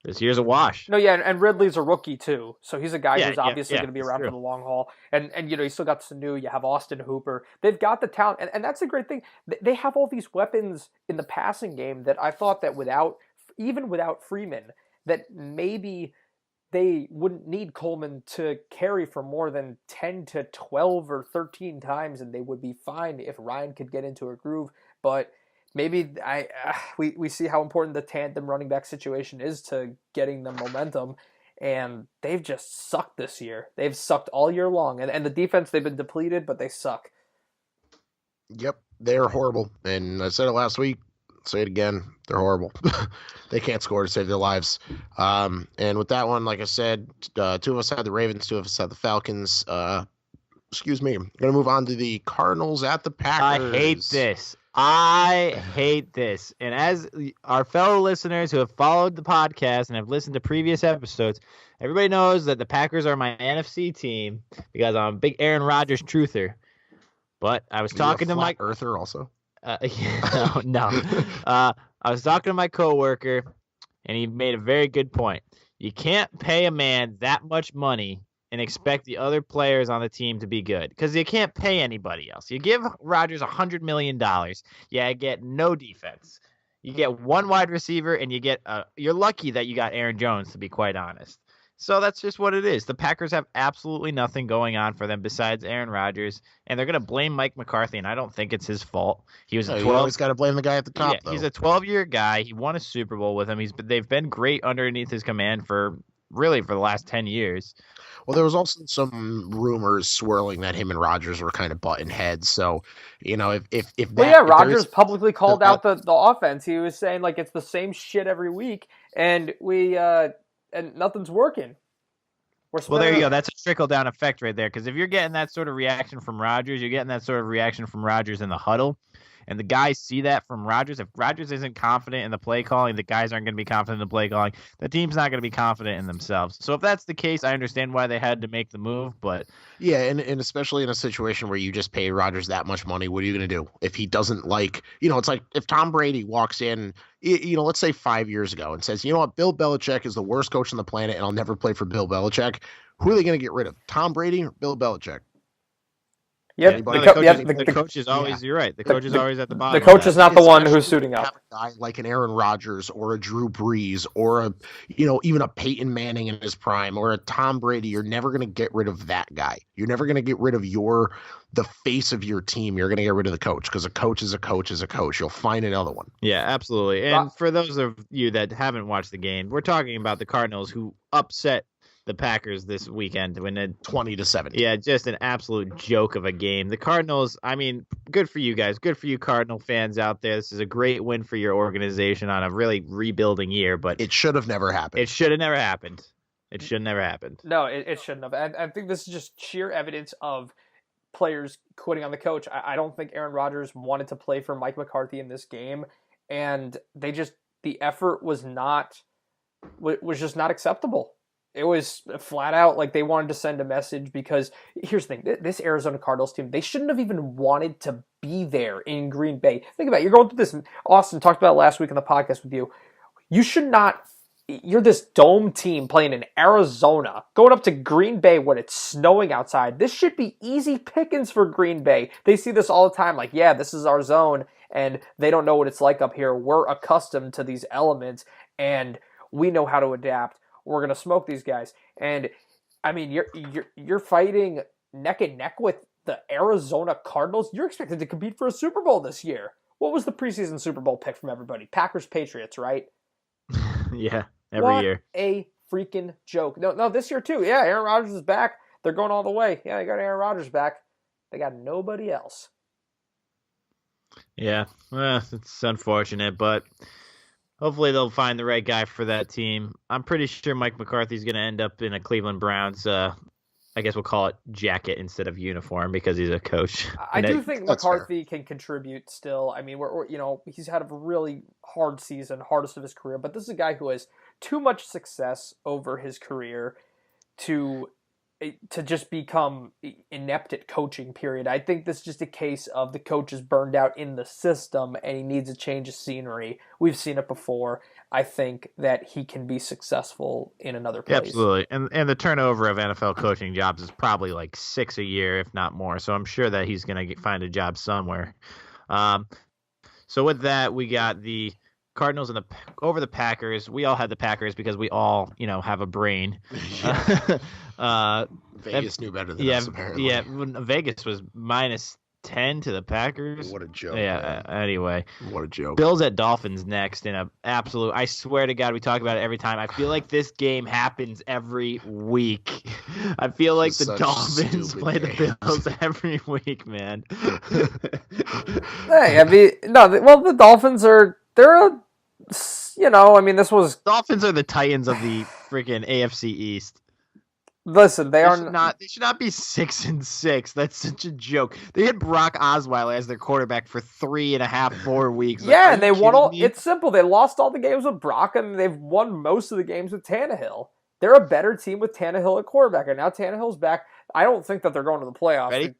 this year's a wash. No, yeah, and Ridley's a rookie too, so he's a guy who's obviously going to be around for the long haul. And you still got Sanu, you have Austin Hooper. They've got the talent, and that's the great thing. They have all these weapons in the passing game that I thought that without Freeman, that maybe they wouldn't need Coleman to carry for more than 10 to 12 or 13 times, and they would be fine if Ryan could get into a groove. But maybe we see how important the tandem running back situation is to getting the momentum, and they've just sucked this year. They've sucked all year long, and the defense, they've been depleted, but they suck. Yep, they're horrible. And I said it last week, say it again, they're horrible. They can't score to save their lives. And with that one, like I said, 2 of us had the Ravens, 2 of us had the Falcons. Excuse me. I'm going to move on to the Cardinals at the Packers. I hate this. And as our fellow listeners who have followed the podcast and have listened to previous episodes, everybody knows that the Packers are my NFC team because I'm a big Aaron Rodgers truther. But I was talking to my earther also. No. I was talking to my coworker, and he made a very good point. You can't pay a man that much money and expect the other players on the team to be good, because you can't pay anybody else. You give Rodgers $100 million, you get no defense. You get 1 wide receiver, and you're lucky that you got Aaron Jones, to be quite honest. So that's just what it is. The Packers have absolutely nothing going on for them besides Aaron Rodgers, and they're going to blame Mike McCarthy, and I don't think it's his fault. He was You always got to blame the guy at the top, though. He's a 12-year guy. He won a Super Bowl with him. They've been great underneath his command for the last 10 years. Well, there was also some rumors swirling that him and Rodgers were kind of butting heads. So, Rodgers publicly called out the offense. He was saying like it's the same shit every week, and and nothing's working. Well, there you go. That's a trickle-down effect right there. Because if you're getting that sort of reaction from Rodgers, you're getting that sort of reaction from Rodgers in the huddle. And the guys see that from Rodgers. If Rodgers isn't confident in the play calling, the guys aren't going to be confident in the play calling. The team's not going to be confident in themselves. So if that's the case, I understand why they had to make the move. But yeah, and especially in a situation where you just pay Rodgers that much money, what are you going to do? If he doesn't it's like if Tom Brady walks in, let's say 5 years ago and says, you know what, Bill Belichick is the worst coach on the planet and I'll never play for Bill Belichick. Who are they going to get rid of? Tom Brady or Bill Belichick? Yep. Anybody? The coach is always. You're right. The coach is always at the bottom. The coach is not the one Especially who's suiting when you up. have a guy like an Aaron Rodgers or a Drew Brees or a, even a Peyton Manning in his prime or a Tom Brady. You're never going to get rid of that guy. You're never going to get rid of the face of your team. You're going to get rid of the coach, because a coach is a coach is a coach. You'll find another one. Yeah, absolutely. And for those of you that haven't watched the game, we're talking about the Cardinals who upset the Packers this weekend when 20-7. Yeah, just an absolute joke of a game. The Cardinals, I mean, good for you guys. Good for you Cardinal fans out there. This is a great win for your organization on a really rebuilding year, but it should have never happened. It should have never happened. It should have never happened. No, it shouldn't have. I think this is just sheer evidence of players quitting on the coach. I don't think Aaron Rodgers wanted to play for Mike McCarthy in this game, and the effort was just not acceptable. It was flat out like they wanted to send a message, because here's the thing, this Arizona Cardinals team, they shouldn't have even wanted to be there in Green Bay. Think about it. You're going through this. Austin talked about it last week on the podcast with you. You're this dome team playing in Arizona, going up to Green Bay when it's snowing outside. This should be easy pickings for Green Bay. They see this all the time, like, yeah, this is our zone, and they don't know what it's like up here. We're accustomed to these elements, and we know how to adapt. We're going to smoke these guys. And, I mean, you're fighting neck and neck with the Arizona Cardinals. You're expected to compete for a Super Bowl this year. What was the preseason Super Bowl pick from everybody? Packers, Patriots, right? Yeah, every year. What a freaking joke. No, this year too. Yeah, Aaron Rodgers is back. They're going all the way. Yeah, they got Aaron Rodgers back. They got nobody else. Yeah, well, it's unfortunate, but hopefully they'll find the right guy for that team. I'm pretty sure Mike McCarthy's going to end up in a Cleveland Browns, I guess we'll call it jacket instead of uniform, because he's a coach. I do think McCarthy can contribute still. I mean, he's had a really hard season, hardest of his career, but this is a guy who has too much success over his career to just become inept at coaching, period. I think this is just a case of the coach is burned out in the system and he needs a change of scenery. We've seen it before. I think that he can be successful in another place. Absolutely. And the turnover of NFL coaching jobs is probably like 6 a year, if not more. So I'm sure that he's going to find a job somewhere. So with that, we got the Cardinals over the Packers. We all had the Packers because we all, have a brain. Vegas knew better than us, apparently. Yeah, Vegas was -10 to the Packers. What a joke. Yeah, anyway. What a joke. Bills at Dolphins next in a absolute, I swear to God, we talk about it every time. I feel like this game happens every week. I feel like the Dolphins play the Bills every week, man. Hey, the Dolphins Dolphins are the Titans of the freaking AFC East. Listen, they should not be 6-6. That's such a joke. They had Brock Osweiler as their quarterback for 3.5, 4 weeks. Yeah, and they won all. It's simple. They lost all the games with Brock, and they've won most of the games with Tannehill. They're a better team with Tannehill at quarterback, and now Tannehill's back. I don't think that they're going to the playoffs. Ready?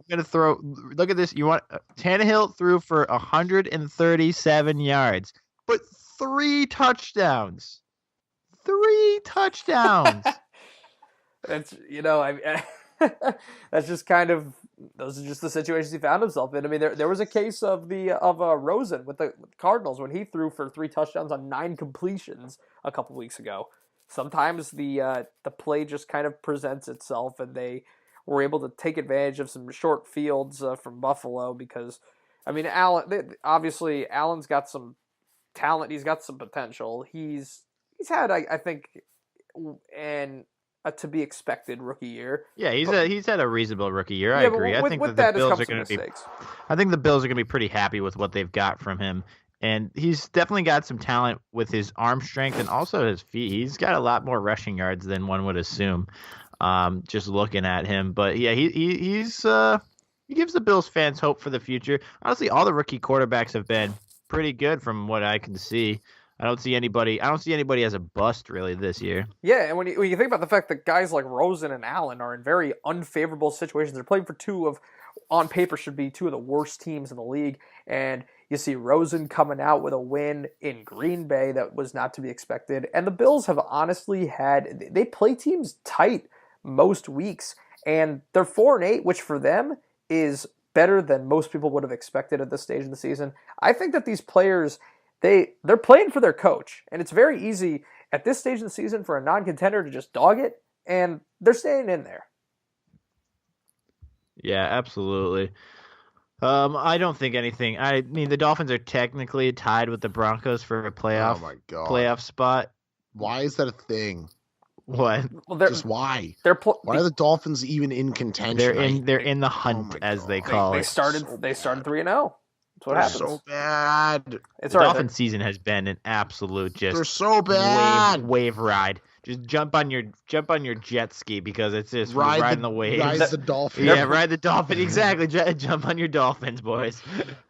I'm gonna look at this. You want Tannehill threw for 137 yards, but 3 touchdowns. 3 touchdowns. That's that's just those are just the situations he found himself in. I mean, there was a case of Rosen with the Cardinals when he threw for 3 touchdowns on 9 completions a couple weeks ago. Sometimes the play just kind of presents itself, and they were able to take advantage of some short fields from Buffalo because, I mean, Allen's got some talent. He's got some potential. He's had, I think, a to be expected rookie year. Yeah, he's had a reasonable rookie year. I agree. I think the Bills are going to be. I think the Bills are going to be pretty happy with what they've got from him, and he's definitely got some talent with his arm strength and also his feet. He's got a lot more rushing yards than one would assume, just looking at him. But yeah, he gives the Bills fans hope for the future. Honestly, all the rookie quarterbacks have been pretty good from what I can see. I don't see anybody as a bust really this year. Yeah, and when you think about the fact that guys like Rosen and Allen are in very unfavorable situations, they're playing for on paper should be 2 of the worst teams in the league, and you see Rosen coming out with a win in Green Bay that was not to be expected, and the Bills have honestly they play teams tight most weeks, and they're 4-8, which for them is better than most people would have expected at this stage of the season. I think that these players, they're playing for their coach, and it's very easy at this stage of the season for a non-contender to just dog it, and they're staying in there. Yeah, absolutely. I don't think anything. I mean, the Dolphins are technically tied with the Broncos for a playoff spot. Why is that a thing? What? Well, Just why? Why are the Dolphins even in contention? They're in the hunt, as they call it. They started 3-0. That's what happens. So bad. It's the right. Dolphins season has been an absolute they're so bad. Wave ride. Just jump on your jet ski because it's just riding the waves. Ride the Dolphins. Yeah, ride the Dolphin. Exactly. Jump on your Dolphins, boys.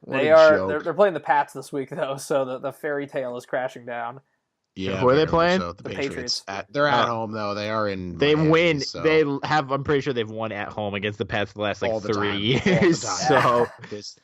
They're playing the Pats this week though, so the fairy tale is crashing down. Yeah, who are they playing? So. The Patriots. They're at home though. They are in. They Miami, win. So. They have. I'm pretty sure they've won at home against the Pats the last 3 years. So this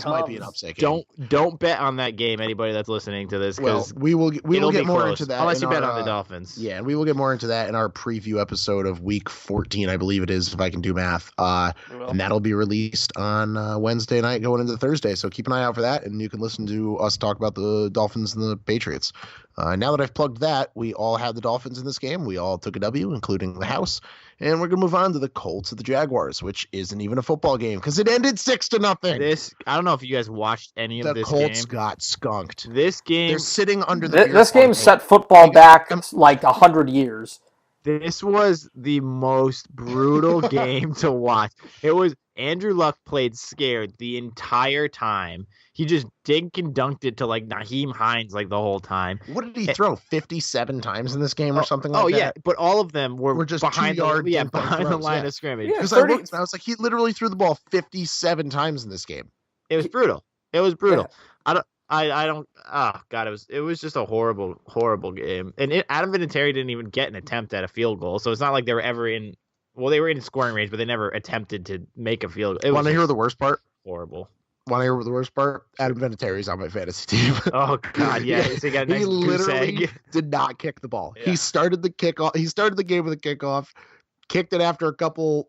might be an upset game. Don't bet on that game. Anybody that's listening to this, well, we will get more into that unless you bet on the Dolphins. Yeah, and we will get more into that in our preview episode of Week 14, I believe it is, if I can do math. And that'll be released on Wednesday night going into Thursday. So keep an eye out for that, and you can listen to us talk about the Dolphins and the Patriots. Now that I've plugged that, we all had the Dolphins in this game. We all took a W, including the house. And we're going to move on to the Colts of the Jaguars, which isn't even a football game because it ended 6-0. I don't know if you guys watched any of this game. The Colts got skunked. This game. They're sitting under the This game set football back like 100 years. This was the most brutal game to watch. It was Andrew Luck played scared the entire time. He just dink and dunked it to like Naheem Hines like the whole time. What did he throw? 57 times in this game or something like that? Oh yeah, but all of them were just behind 2 yards. behind the line of scrimmage. Because I looked and I was like, he literally threw the ball 57 times in this game. It was brutal. Yeah. Yeah. It was just a horrible game. And Adam Vinatieri didn't even get an attempt at a field goal, so it's not like they were ever in. Well, they were in scoring range, but they never attempted to make a field goal. Want to hear the worst part? Horrible. Want to hear the worst part? Adam Vinatieri's on my fantasy team. Oh God, yeah. So he literally did not kick the ball. Yeah. He started the kickoff. He started the game with a kickoff. Kicked it after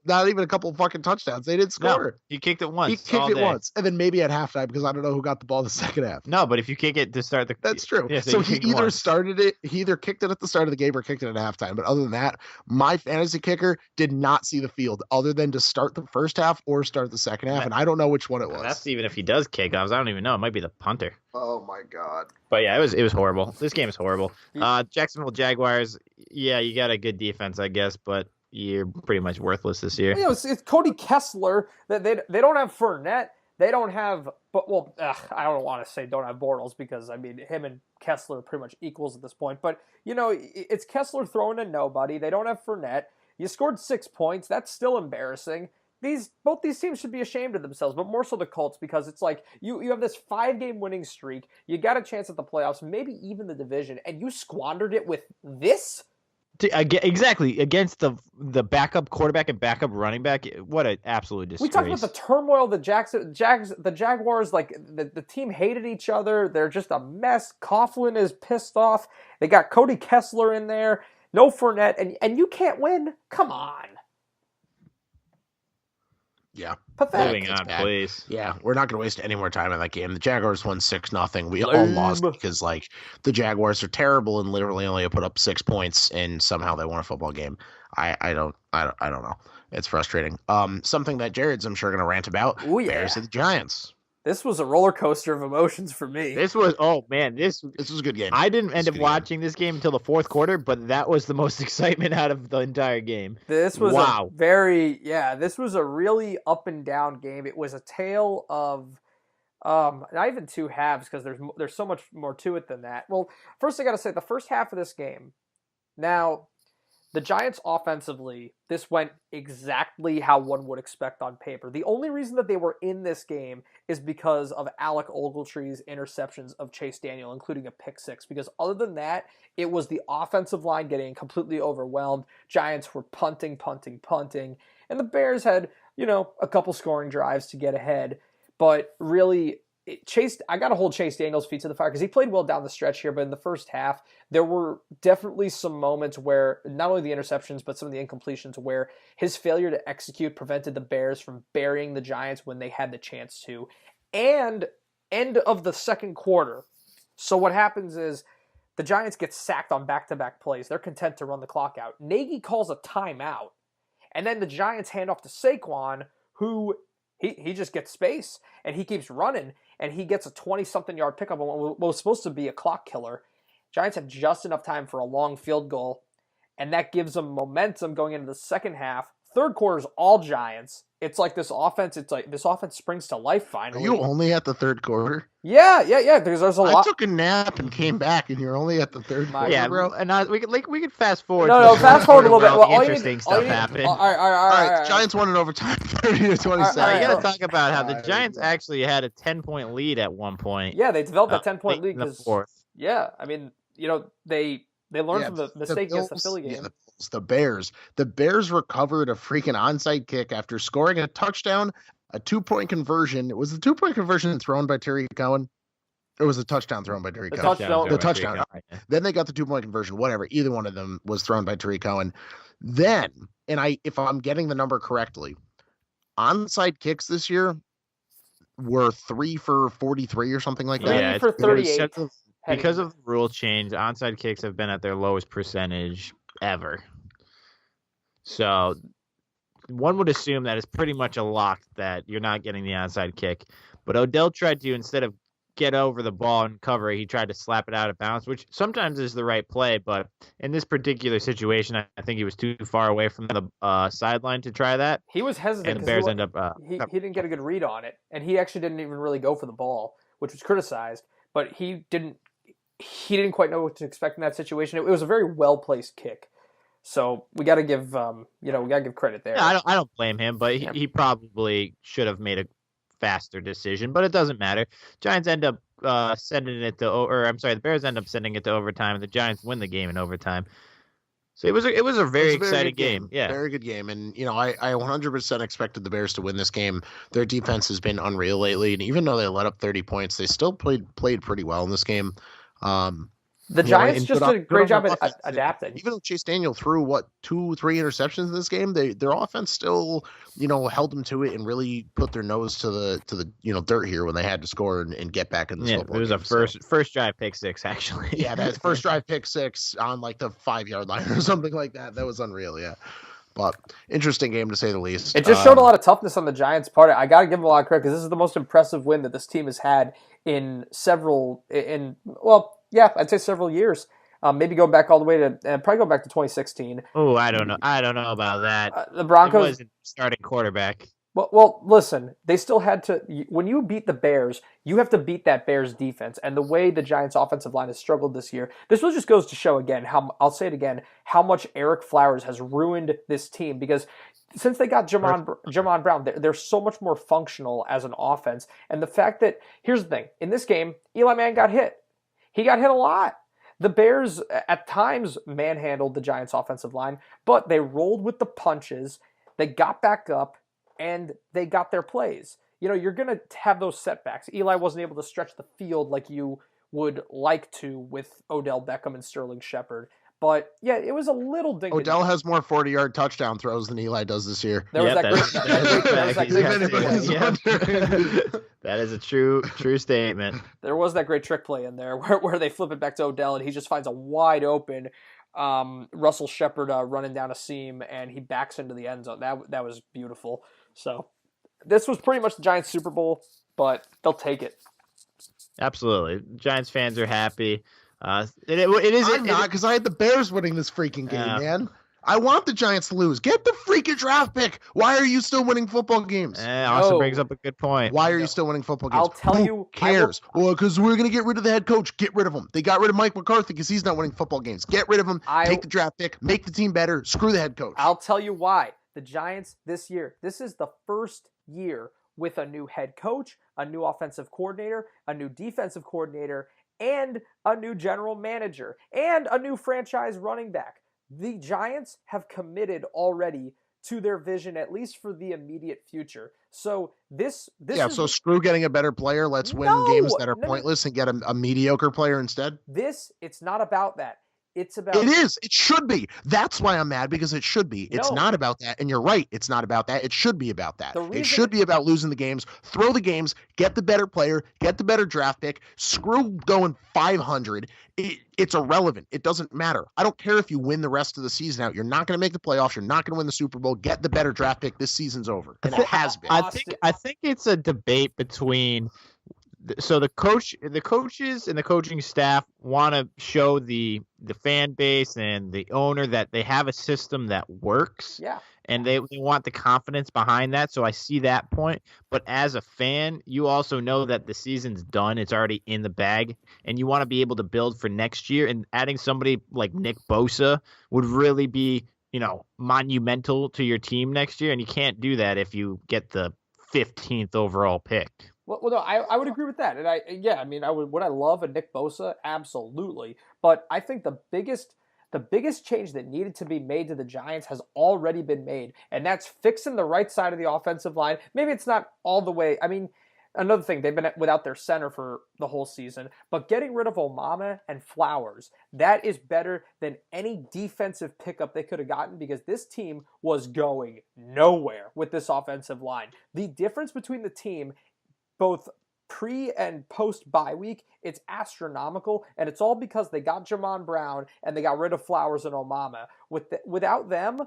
not even a couple fucking touchdowns. They didn't score. No, he kicked it once. He kicked it once, and then maybe at halftime because I don't know who got the ball the second half. No, but if you kick it to start the, that's true. Yeah, so he either started it, he either kicked it at the start of the game or kicked it at halftime. But other than that, my fantasy kicker did not see the field other than to start the first half or start the second half, and I don't know which one it was. That's even if he does kickoffs. I don't even know. It might be the punter. Oh my God. But yeah, it was horrible. This game is horrible. Jacksonville Jaguars. Yeah, you got a good defense, I guess, but you're pretty much worthless this year. It's Cody Kessler. They don't have Fournette. They don't have, I don't want to say don't have Bortles because, I mean, him and Kessler are pretty much equals at this point. But, it's Kessler throwing to nobody. They don't have Fournette. You scored 6 points. That's still embarrassing. Both these teams should be ashamed of themselves, but more so the Colts because it's like you have this 5-game winning streak. You got a chance at the playoffs, maybe even the division, and you squandered it with this? Exactly, against the backup quarterback and backup running back. What an absolute disgrace. We talked about the turmoil. The Jaguars, like the team hated each other. They're just a mess. Coughlin is pissed off. They got Cody Kessler in there. No Fournette, and you can't win. Come on. Yeah. Pathetic. Moving on, please. Yeah, we're not going to waste any more time on that game. The Jaguars won 6-0. We all lost because, the Jaguars are terrible and literally only put up 6 points, and somehow they won a football game. I don't know. It's frustrating. Something that Jared's, I'm sure, going to rant about. Ooh, yeah. Bears of the Giants. This was a roller coaster of emotions for me. This was this was a good game. I didn't end up watching this game until the fourth quarter, but that was the most excitement out of the entire game. This was this was a really up and down game. It was a tale of not even two halves because there's so much more to it than that. Well, first I got to say the first half of this game. Now, the Giants offensively, this went exactly how one would expect on paper. The only reason that they were in this game is because of Alec Ogletree's interceptions of Chase Daniel, including a pick six. Because other than that, it was the offensive line getting completely overwhelmed. Giants were punting. And the Bears had, a couple scoring drives to get ahead. But really, I got to hold Chase Daniels' feet to the fire because he played well down the stretch here, but in the first half, there were definitely some moments where not only the interceptions, but some of the incompletions where his failure to execute prevented the Bears from burying the Giants when they had the chance to. And end of the second quarter. So what happens is the Giants get sacked on back-to-back plays. They're content to run the clock out. Nagy calls a timeout, and then the Giants hand off to Saquon, who he just gets space, and he keeps running, and he gets a 20-something yard pickup on what was supposed to be a clock killer. Giants have just enough time for a long field goal, and that gives them momentum going into the second half. Third quarter's all Giants. It's like this offense springs to life finally. Are you only at the third quarter? Yeah. Because there's a lot. I took a nap and came back, and you're only at the third quarter, yeah, bro. And we could fast forward. No, fast forward a little bit. Well, interesting stuff happened. All right. Giants won in overtime, 30-27. You got to talk about how the Giants actually had a 10-point lead at one point. Yeah, they developed a 10-point lead in the fourth. Yeah, I mean, they learned from the mistake against the Philly game. The Bears recovered a freaking onside kick after scoring a touchdown, a 2-point conversion. It was the 2-point conversion thrown by Terry Cohen. It was a touchdown thrown by Terry Cohen. The touchdown. Then they got the 2-point conversion. Whatever. Either one of them was thrown by Terry Cohen. Then, if I'm getting the number correctly, onside kicks this year were 3 for 43 or something like that. Yeah, for 38. Because of the rule change, onside kicks have been at their lowest percentage ever. So one would assume that it's pretty much a lock that you're not getting the onside kick. But Odell tried to, instead of get over the ball and cover, he tried to slap it out of bounds, which sometimes is the right play. But in this particular situation, I think he was too far away from the sideline to try that. He was hesitant. And the Bears end up... he didn't get a good read on it. And he actually didn't even really go for the ball, which was criticized. But he didn't quite know what to expect in that situation. It was a very well-placed kick. So we got to give credit there. Yeah, I don't blame him, but he probably should have made a faster decision, but it doesn't matter. Giants end up the Bears end up sending it to overtime, and the Giants win the game in overtime. So it was a very exciting game. Yeah, very good game. And I 100% expected the Bears to win this game. Their defense has been unreal lately, and even though they let up 30 points, they still played pretty well in this game. The Giants just did a great job at adapting. Even though Chase Daniel threw 2-3 interceptions in this game, their offense still held them to it and really put their nose to the dirt here when they had to score and get back in the football game. It was a first drive pick six, actually. Yeah, that first drive pick six on like the 5-yard line or something like that. That was unreal. Yeah. But interesting game to say the least. It just showed a lot of toughness on the Giants' part. I got to give them a lot of credit because this is the most impressive win that this team has had in several years. Maybe go back all the way to probably go back to 2016. Oh, I don't know about that. The Broncos it wasn't starting quarterback. Well, listen, they still had to. When you beat the Bears, you have to beat that Bears defense. And the way the Giants' offensive line has struggled this year, this just goes to show again I'll say it again, how much Eric Flowers has ruined this team. Because since they got Jamon Brown, they're so much more functional as an offense. And the fact that, here's the thing, in this game, Eli Manning got hit. He got hit a lot. The Bears, at times, manhandled the Giants' offensive line, but they rolled with the punches. They got back up, and they got their plays. You're going to have those setbacks. Eli wasn't able to stretch the field like you would like to with Odell Beckham and Sterling Shepard. But, yeah, it was a little ding. Odell has more 40-yard touchdown throws than Eli does this year. That is a true statement. There was that great trick play in there where they flip it back to Odell, and he just finds a wide open Russell Shepard running down a seam, and he backs into the end zone. That was beautiful. So this was pretty much the Giants' Super Bowl, but they'll take it. Absolutely. Giants fans are happy. I'm not, because I had the Bears winning this freaking game, man. I want the Giants to lose. Get the freaking draft pick. Why are you still winning football games? Austin brings up a good point. Why are you still winning football games? I'll tell you. Who cares? Well, because we're going to get rid of the head coach. Get rid of him. They got rid of Mike McCarthy because he's not winning football games. Get rid of him. Take the draft pick. Make the team better. Screw the head coach. I'll tell you why. The Giants this year, this is the first year with a new head coach, a new offensive coordinator, a new defensive coordinator, and a new general manager, and a new franchise running back. The Giants have committed already to their vision, at least for the immediate future. So this so screw getting a better player. Let's win games that are pointless and get a mediocre player instead. It's not about that. It's about. It is. It should be. That's why I'm mad, because it should be. It's not about that. And you're right. It's not about that. It should be about that. It should be about losing the games. Throw the games. Get the better player. Get the better draft pick. Screw going 500. It's irrelevant. It doesn't matter. I don't care if you win the rest of the season out. You're not going to make the playoffs. You're not going to win the Super Bowl. Get the better draft pick. This season's over. And it has been. I think it's a debate between. So the coaches and the coaching staff want to show the fan base and the owner that they have a system that works. Yeah. And they want the confidence behind that. So I see that point. But as a fan, you also know that the season's done. It's already in the bag. And you want to be able to build for next year. And adding somebody like Nick Bosa would really be, monumental to your team next year. And you can't do that if you get the 15th overall pick. Well, no, I would agree with that, and would I love a Nick Bosa? Absolutely, but I think the biggest change that needed to be made to the Giants has already been made, and that's fixing the right side of the offensive line. Maybe it's not all the way. I mean, another thing, they've been without their center for the whole season, but getting rid of Omama and Flowers, that is better than any defensive pickup they could have gotten, because this team was going nowhere with this offensive line. The difference between the team, both pre and post bye week, it's astronomical, and it's all because they got Jamon Brown and they got rid of Flowers and Omama. Without them,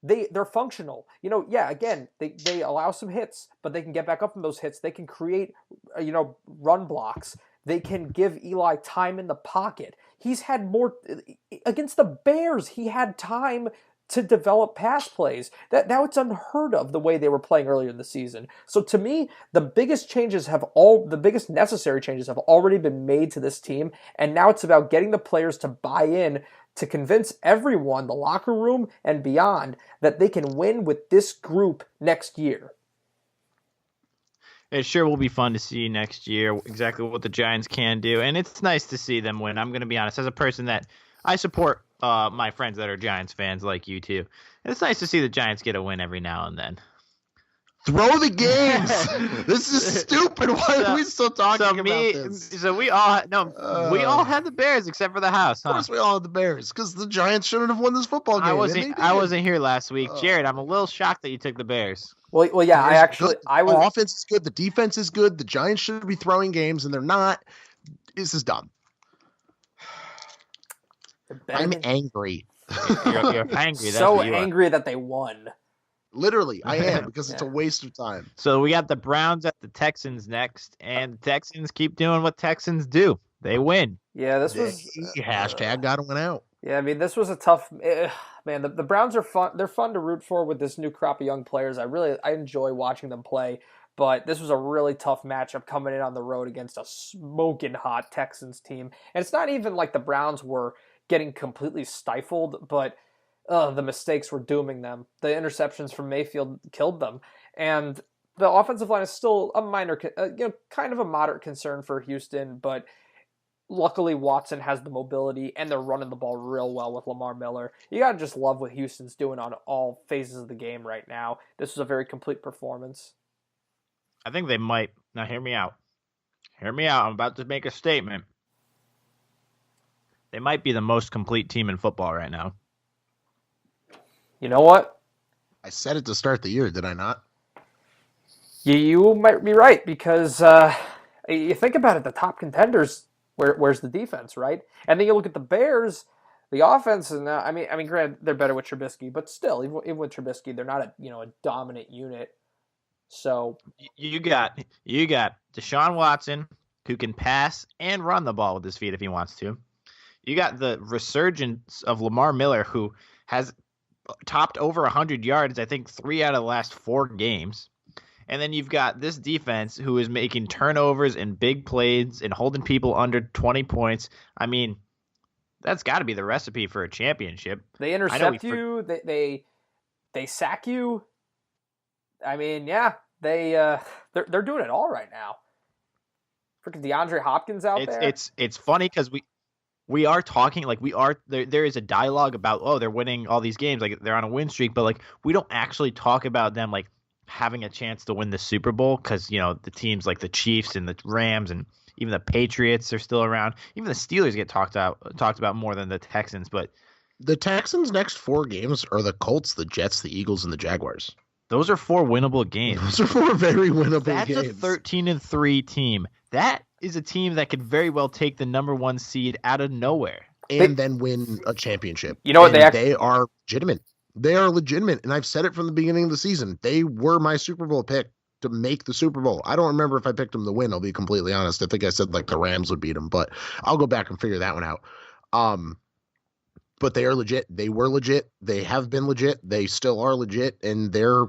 they're functional. Again, they allow some hits, but they can get back up from those hits. They can create, run blocks. They can give Eli time in the pocket. He's had more against the Bears. He had time to develop pass plays. Now it's unheard of the way they were playing earlier in the season. So to me, the biggest necessary changes have already been made to this team, and now it's about getting the players to buy in, to convince everyone, the locker room and beyond, that they can win with this group next year. It sure will be fun to see next year exactly what the Giants can do, and it's nice to see them win. I'm going to be honest, as a person that I support my friends that are Giants fans like you too. And it's nice to see the Giants get a win every now and then. Throw the games. This is stupid. Why are we still talking about this? So we all had the Bears except for the house. Huh? Of course, we all had the Bears because the Giants shouldn't have won this football game. I wasn't here last week, Jared. I'm a little shocked that you took the Bears. Well, yeah. The offense is good. The defense is good. The Giants should be throwing games, and they're not. This is dumb. I'm angry. You're angry. That's so angry that they won. Literally, I am, because it's a waste of time. So we got the Browns at the Texans next, and the Texans keep doing what Texans do. They win. Yeah, this was hashtag gotta win out. Yeah, I mean, this was a tough man. The Browns are fun. They're fun to root for with this new crop of young players. I enjoy watching them play. But this was a really tough matchup coming in on the road against a smoking hot Texans team. And it's not even like the Browns were getting completely stifled, but the mistakes were dooming them. The interceptions from Mayfield killed them. And the offensive line is still a minor, kind of a moderate concern for Houston, but luckily Watson has the mobility and they're running the ball real well with Lamar Miller. You got to just love what Houston's doing on all phases of the game right now. This was a very complete performance. I think they might. Now, hear me out. Hear me out. I'm about to make a statement. They might be the most complete team in football right now. You know what? I said it to start the year, did I not? You might be right, because you think about it, the top contenders, where's the defense, right? And then you look at the Bears, the offense, and I mean, granted, they're better with Trubisky, but still, even with Trubisky, they're not a dominant unit. So you got Deshaun Watson, who can pass and run the ball with his feet if he wants to. You got the resurgence of Lamar Miller, who has topped over 100 yards, I think 3 out of the last 4 games. And then you've got this defense who is making turnovers and big plays and holding people under 20 points. I mean, that's got to be the recipe for a championship. They intercept you. They sack you. I mean, yeah, they're doing it all right now. Freaking DeAndre Hopkins out there. It's funny because we are talking like there is a dialogue about they're winning all these games, like they're on a win streak, but like we don't actually talk about them like having a chance to win the Super Bowl because the teams like the Chiefs and the Rams and even the Patriots are still around. Even the Steelers get talked about more than the Texans, but the Texans' next 4 games are the Colts, the Jets, the Eagles, and the Jaguars. Those are 4 winnable games. Those are 4 very winnable That's games. That's a 13-3 team. That is a team that could very well take the number 1 seed out of nowhere and then win a championship. You know what? They are legitimate. They are legitimate, and I've said it from the beginning of the season. They were my Super Bowl pick to make the Super Bowl. I don't remember if I picked them to win, I'll be completely honest. I think I said like the Rams would beat them, but I'll go back and figure that one out. But they are legit. They were legit. They have been legit. They still are legit, and they're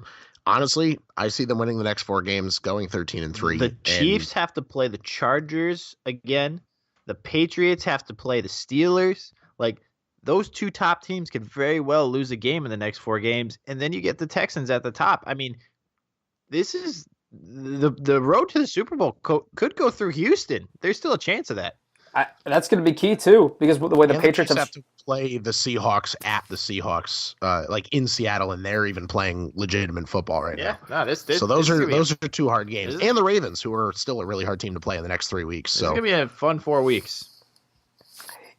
honestly, I see them winning the next 4 games, going 13-3. The Chiefs have to play the Chargers again. The Patriots have to play the Steelers. Like, those 2 top teams could very well lose a game in the next 4 games, and then you get the Texans at the top. I mean, this is the road to the Super Bowl could go through Houston. There's still a chance of that. That's going to be key too, because the way the Patriots have to play the Seahawks at the Seahawks, like in Seattle, and they're even playing legitimate football right now. No, so those are 2 hard games, and the Ravens, who are still a really hard team to play in the next 3 weeks. So it's gonna be a fun 4 weeks.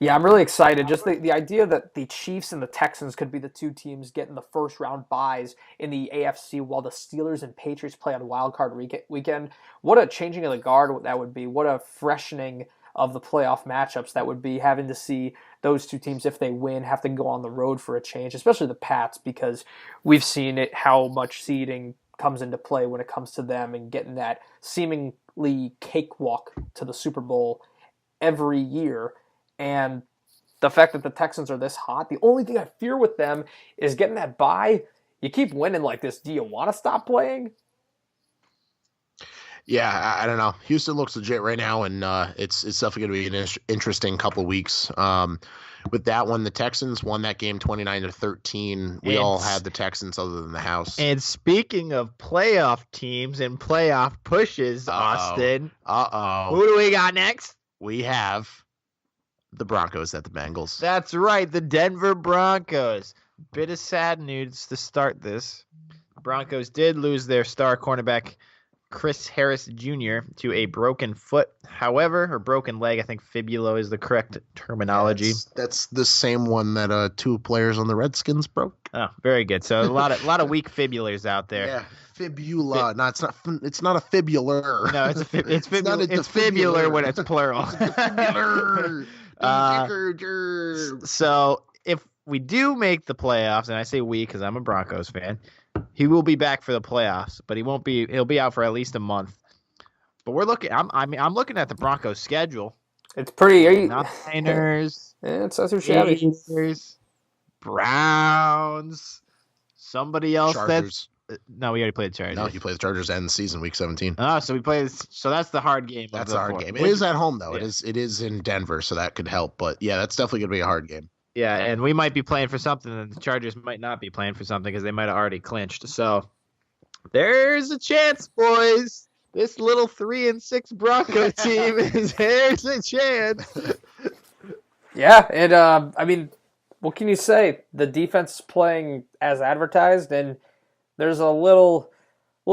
Yeah, I'm really excited. Just the idea that the Chiefs and the Texans could be the 2 teams getting the first round buys in the AFC while the Steelers and Patriots play on Wild Card weekend. What a changing of the guard that would be. What a freshening of the playoff matchups that would be, having to see those 2 teams, if they win, have to go on the road for a change, especially the Pats, because we've seen it, how much seeding comes into play when it comes to them and getting that seemingly cakewalk to the Super Bowl every year. And the fact that the Texans are this hot, the only thing I fear with them is getting that bye. You keep winning like this, do you want to stop playing? Yeah, I don't know. Houston looks legit right now, and it's definitely going to be an interesting couple of weeks. With that one, the Texans won that game 29-13. We all had the Texans other than the house. And speaking of playoff teams and playoff pushes, Austin. Who do we got next? We have the Broncos at the Bengals. That's right, the Denver Broncos. Bit of sad news to start this. Broncos did lose their star cornerback Chris Harris Jr. to a broken foot. However, or broken leg, I think fibula is the correct terminology. That's the same one that 2 players on the Redskins broke. Oh, very good. So a lot of weak fibulars out there. Yeah, fibula. No, it's not a fibular. No, it's fibular when it's plural. So if we do make the playoffs, and I say we because I'm a Broncos fan, he will be back for the playoffs, but he'll be out for at least a month. But we're looking. I'm looking at the Broncos schedule. It's pretty. Niners. It's not too shabby. Browns. Somebody else. Chargers. No, we already played the Chargers. No, you play the Chargers end season week 17. Oh, so we play. So that's the hard game. That's a hard game. It is at home though. Yeah. It is in Denver, so that could help. But yeah, that's definitely going to be a hard game. Yeah, and we might be playing for something, and the Chargers might not be playing for something because they might have already clinched. So there's a chance, boys. This little 3-6 Bronco team there's a chance. Yeah, and I mean, what can you say? The defense is playing as advertised, and there's a little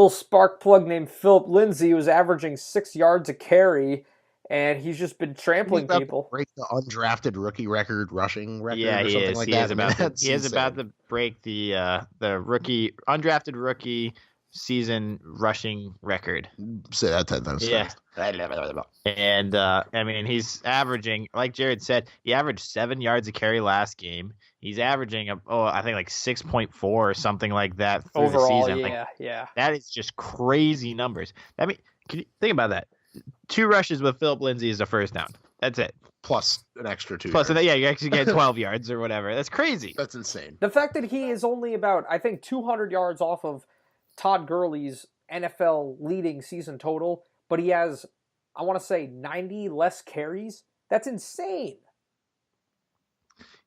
spark plug named Philip Lindsay who's averaging 6 yards a carry. And he's just been trampling people. Break the undrafted rookie rushing record. Yeah, or something like that. He is about to break the undrafted rookie season rushing record. Say that 10 times. Yeah. And I mean, he's averaging, like Jared said, he averaged 7 yards a carry last game. He's averaging I think like 6.4 or something like that through overall, the season. Yeah. That is just crazy numbers. I mean, can you think about that? 2 rushes with Philip Lindsay is a first down. That's it. Plus an extra 2 Plus, yards. Yeah, you actually get 12 yards or whatever. That's crazy. That's insane. The fact that he is only about, I think, 200 yards off of Todd Gurley's NFL leading season total, but he has, I want to say, 90 less carries. That's insane.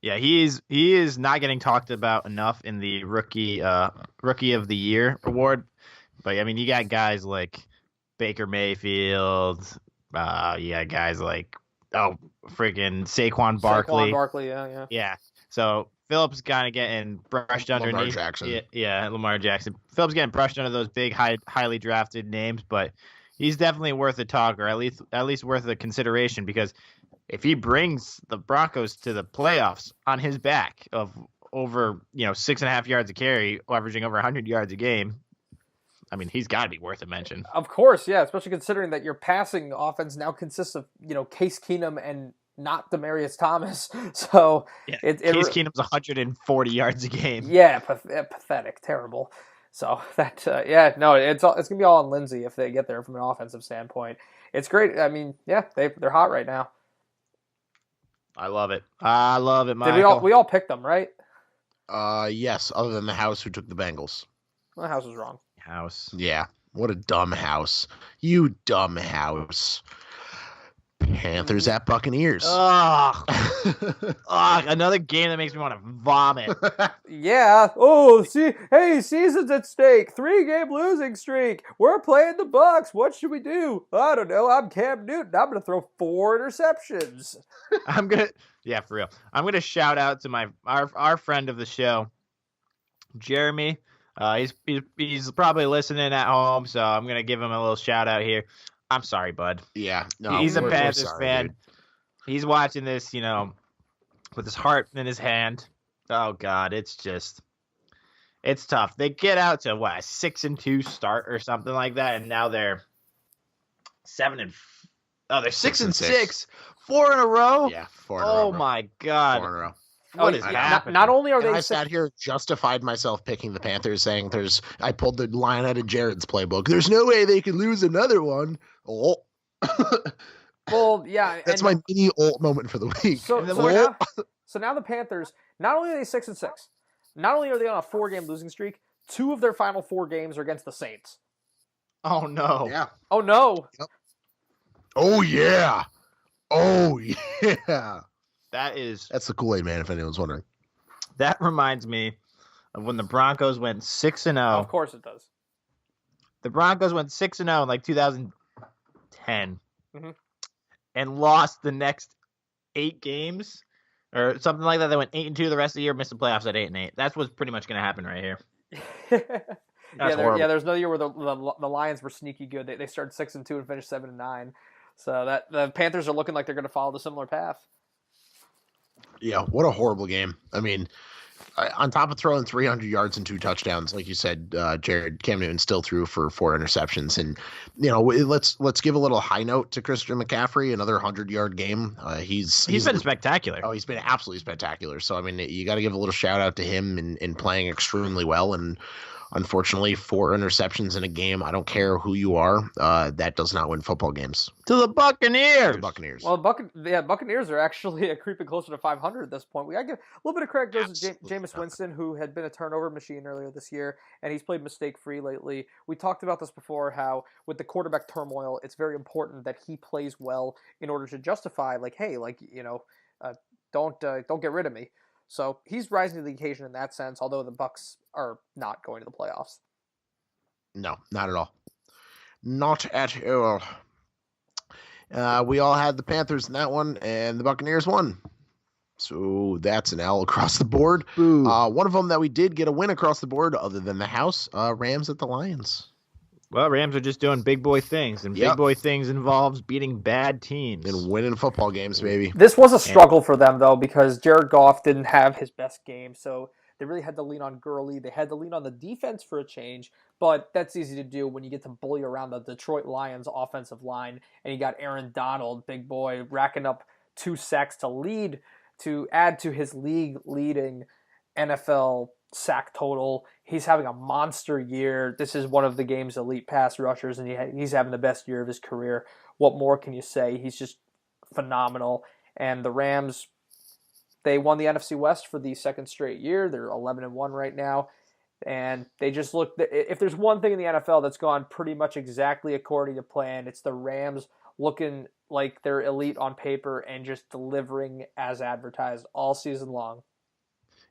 Yeah, he is not getting talked about enough in the rookie of the year award. But I mean, you got guys like Baker Mayfield. You got guys like freaking Saquon Barkley. Saquon Barkley, yeah. Yeah. So Phillips kind of getting brushed underneath. Lamar Jackson. Yeah, Lamar Jackson. Phillips getting brushed under those big, highly drafted names, but he's definitely worth a talk, or at least worth a consideration, because if he brings the Broncos to the playoffs on his back of over 6.5 yards a carry, averaging over 100 yards a game, I mean, he's got to be worth a mention. Of course, yeah, especially considering that your passing offense now consists of, Case Keenum and not Demaryius Thomas. So yeah, Case Keenum's 140 yards a game. Yeah, pathetic, terrible. So that it's gonna be all on Lindsey if they get there from an offensive standpoint. It's great. I mean, yeah, they're hot right now. I love it. I love it, Michael. Did we all picked them, right? Yes, other than the house who took the Bengals. The house was wrong. House. Yeah, what a dumb house. You dumb house. Panthers at Buccaneers. Oh, another game that makes me want to vomit. Yeah. Oh, season's at stake. 3-game losing streak. We're playing the Bucs. What should we do? I don't know. I'm Cam Newton. I'm gonna throw 4 interceptions. For real. I'm gonna shout out to our friend of the show, Jeremy. He's probably listening at home, so I'm gonna give him a little shout out here. I'm sorry, bud. Yeah, no, he's a Panthers fan. Dude. He's watching this, with his heart in his hand. Oh God, it's tough. They get out to a 6-2 start or something like that, and now they're 7-6. They're 6-6, 4 in a row. Yeah, 4 in a row. Oh my God, 4 in a row. What is happening? Not only are they, I sat here, justified myself picking the Panthers, saying I pulled the line out of Jared's playbook. There's no way they could lose another one. Oh. Well, yeah. That's my mini ult moment for the week. So now the Panthers, not only are they 6-6, not only are they on a 4-game losing streak, 2 of their final 4 games are against the Saints. Oh no. Yeah. Oh no. Yep. Oh yeah. Oh yeah. That's the Kool-Aid man, if anyone's wondering. That reminds me of when the Broncos went 6-0. Of course it does. The Broncos went 6-0 in like 2010, and lost the next 8 games or something like that. They went 8-2 the rest of the year, missed the playoffs at 8-8. That's what's pretty much going to happen right here. There's no year where the Lions were sneaky good. They started 6-2 and finished 7-9. So that the Panthers are looking like they're going to follow the similar path. Yeah, what a horrible game. I mean, on top of throwing 300 yards and 2 touchdowns, like you said, Jared, Cam Newton still threw for 4 interceptions. And, let's give a little high note to Christian McCaffrey, another 100-yard game. He's been spectacular. Oh, he's been absolutely spectacular. So, I mean, you got to give a little shout out to him in playing extremely well. And unfortunately, 4 interceptions in a game. I don't care who you are. That does not win football games. To the Buccaneers. To the Buccaneers. Well, Buccaneers are actually creeping closer to 500 at this point. We got to give a little bit of credit goes to Jameis Winston, who had been a turnover machine earlier this year, and he's played mistake-free lately. We talked about this before, how with the quarterback turmoil, it's very important that he plays well in order to justify, don't get rid of me. So he's rising to the occasion in that sense, although the Bucs are not going to the playoffs. No, not at all. Not at all. We all had the Panthers in that one, and the Buccaneers won. So that's an L across the board. One of them that we did get a win across the board, other than the house, Rams at the Lions. Well, Rams are just doing big boy things, and big boy things involves beating bad teams. And winning football games, baby. This was a struggle for them, though, because Jared Goff didn't have his best game, so they really had to lean on Gurley. They had to lean on the defense for a change, but that's easy to do when you get to bully around the Detroit Lions offensive line, and you got Aaron Donald, big boy, racking up 2 sacks to add to his league-leading NFL sack total. He's having a monster year. This is one of the game's elite pass rushers, and he's having the best year of his career. What more can you say? He's just phenomenal. And the Rams, they won the NFC West for the second straight year. They're 11-1 right now. And they just look, if there's one thing in the NFL that's gone pretty much exactly according to plan, it's the Rams looking like they're elite on paper and just delivering as advertised all season long.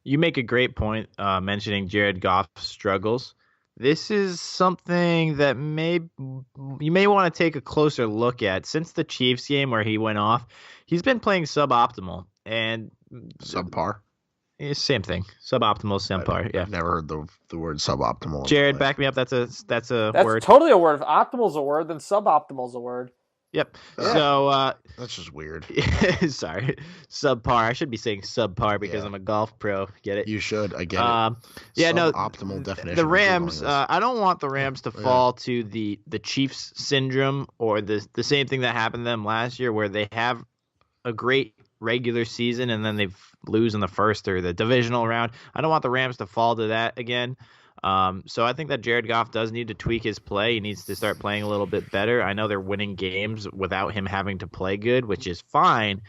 You make a great point mentioning Jared Goff's struggles. this is something that you may want to take a closer look at. Since the Chiefs game where he went off, he's been playing suboptimal and Subpar. Same thing. Suboptimal, subpar. Yeah. I've never heard the word suboptimal. Jared, back me up. That's a word. That's totally a word. If optimal's a word, then suboptimal's a word. Yep. Yeah. So that's just weird. Sorry, subpar. I should be saying subpar because I'm a golf pro. Get it? You should. I get it. Yeah, no. Optimal definition. The Rams. I don't want the Rams to fall to the Chiefs syndrome or the same thing that happened to them last year, where they have a great regular season and then they lose in the first or the divisional round. I don't want the Rams to fall to that again. So I think that Jared Goff does need to tweak his play. He needs to start playing a little bit better. I know they're winning games without him having to play good, which is fine.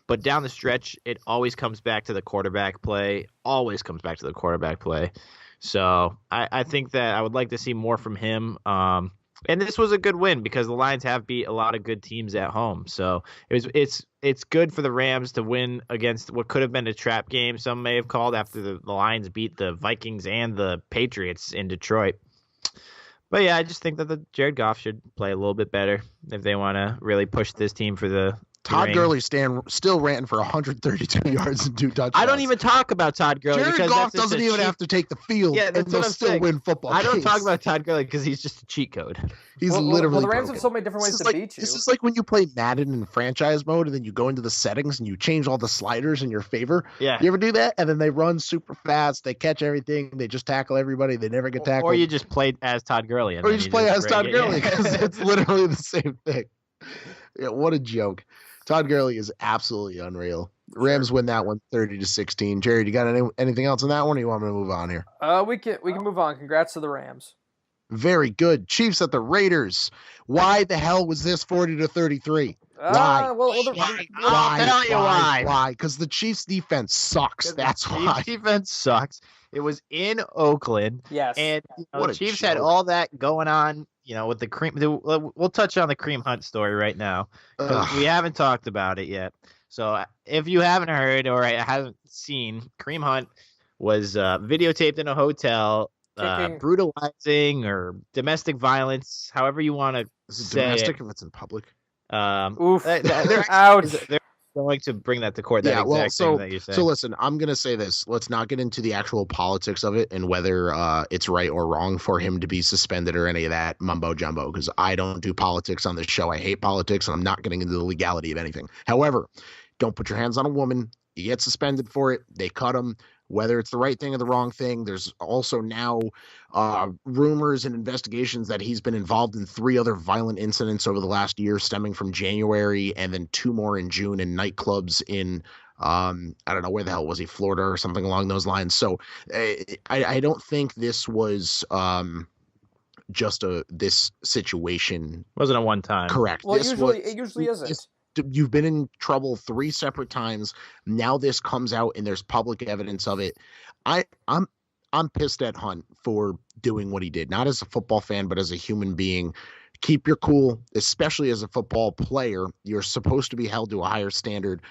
But down the stretch, it always comes back to the quarterback play. Always comes back to the quarterback play. So I think that I would like to see more from him. And this was a good win because the Lions have beat a lot of good teams at home. So it's good for the Rams to win against what could have been a trap game, some may have called, after the Lions beat the Vikings and the Patriots in Detroit. But yeah, I just think that the Jared Goff should play a little bit better if they want to really push this team for the Todd Gurley still ran for 132 yards and 2 touchdowns. I don't even talk about Todd Gurley. Jared Goff doesn't even have to take the field and they'll still win football games. I don't talk about Todd Gurley because he's just a cheat code. He's literally the Rams broken. have so many different ways to beat you. This is like when you play Madden in franchise mode and then you go into the settings and you change all the sliders in your favor. Yeah. You ever do that? And then they run super fast. They catch everything. They just tackle everybody. They never get tackled. Or you just play as Todd Gurley. Or you just play as Todd Gurley because it's literally the same thing. Yeah, what a joke. Todd Gurley is absolutely unreal. Rams win that one 30-16. Jared, you got anything else on that one, or you want me to move on here? We can move on. Congrats to the Rams. Very good. Chiefs at the Raiders. Why the hell was this 40-33? Why? I'll tell you why. Why? Because the Chiefs defense sucks. That's why. Chiefs defense sucks. It was in Oakland. Yes. And the Chiefs had all that going on, with the Kareem. We'll touch on the Kareem Hunt story right now because we haven't talked about it yet. So if you haven't heard or haven't seen, Kareem Hunt was videotaped in a hotel, brutalizing or domestic violence, however you want to say domestic it. If it's in public. Ouch. They're going to bring that to court. Thing that you say. So listen, I'm going to say this. Let's not get into the actual politics of it and whether it's right or wrong for him to be suspended or any of that mumbo jumbo, because I don't do politics on this show. I hate politics, and I'm not getting into the legality of anything. However, don't put your hands on a woman. You get suspended for it. They cut him. Whether it's the right thing or the wrong thing, there's also now rumors and investigations that he's been involved in 3 other violent incidents over the last year, stemming from January, and then 2 more in June in nightclubs in, I don't know, where the hell was he, Florida or something along those lines. So I don't think this was just this situation. Wasn't a one time. Correct. Well, it usually isn't. You've been in trouble 3 separate times. Now this comes out and there's public evidence of it. I'm pissed at Hunt for doing what he did, not as a football fan, but as a human being. Keep your cool, especially as a football player. You're supposed to be held to a higher standard.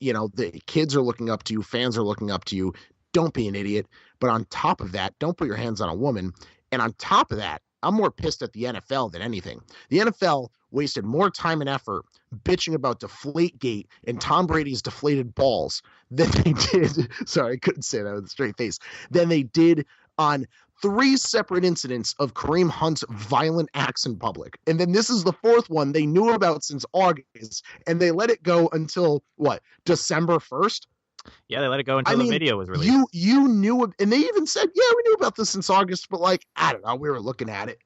The kids are looking up to you. Fans are looking up to you. Don't be an idiot. But on top of that, don't put your hands on a woman. And on top of that, I'm more pissed at the NFL than anything. The NFL wasted more time and effort bitching about Deflategate and Tom Brady's deflated balls than they did. Sorry, I couldn't say that with a straight face. Than they did on 3 separate incidents of Kareem Hunt's violent acts in public. And then this is the 4th one they knew about since August, and they let it go until December 1st? Yeah, they let it go until the video was released. You knew, and they even said, yeah, we knew about this since August, but I don't know, we were looking at it.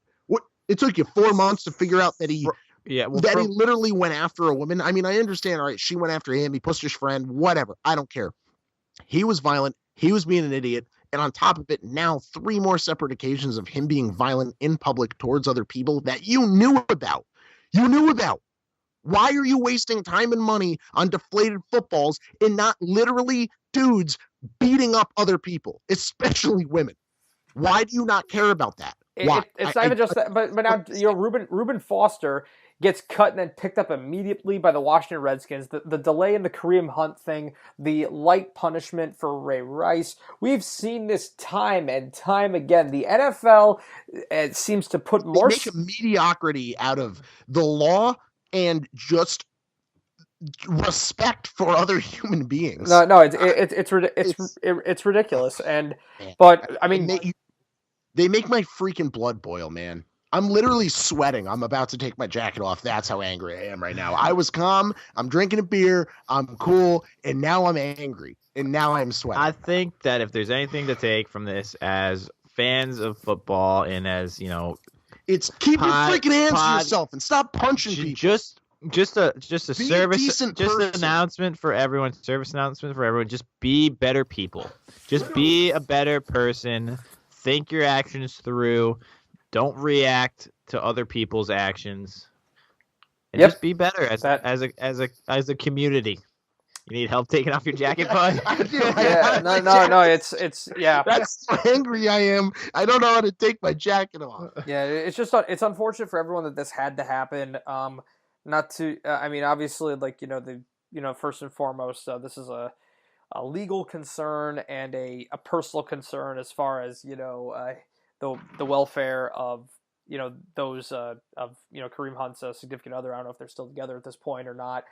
It took you 4 months to figure out that he literally went after a woman. I mean, I understand. All right, she went after him. He pushed his friend. Whatever. I don't care. He was violent. He was being an idiot. And on top of it, now 3 more separate occasions of him being violent in public towards other people that you knew about. Why are you wasting time and money on deflated footballs and not literally dudes beating up other people, especially women? Why do you not care about that? Why? It's not even just that, but now Reuben Foster, gets cut and then picked up immediately by the Washington Redskins. The delay in the Kareem Hunt thing, the light punishment for Ray Rice. We've seen this time and time again. The NFL seems to put more... They make a mediocrity out of the law and just respect for other human beings. No, it's ridiculous. But I mean, they make my freaking blood boil, man. I'm literally sweating. I'm about to take my jacket off. That's how angry I am right now. I was calm. I'm drinking a beer. I'm cool, and now I'm angry, and now I'm sweating. I think that if there's anything to take from this as fans of football and as it's keep your freaking hands to yourself and stop punching people. Just a service, an announcement for everyone. Service announcement for everyone. Just be better people. Just be a better person. Think your actions through. Don't react to other people's actions. And just be better as a community. You need help taking off your jacket, bud? No. It's That's how angry I am. I don't know how to take my jacket off. Yeah, it's unfortunate for everyone that this had to happen. Obviously, first and foremost, this is a legal concern and a personal concern as far as the welfare of those of Kareem Hunt's significant other. I don't know if they're still together at this point or not.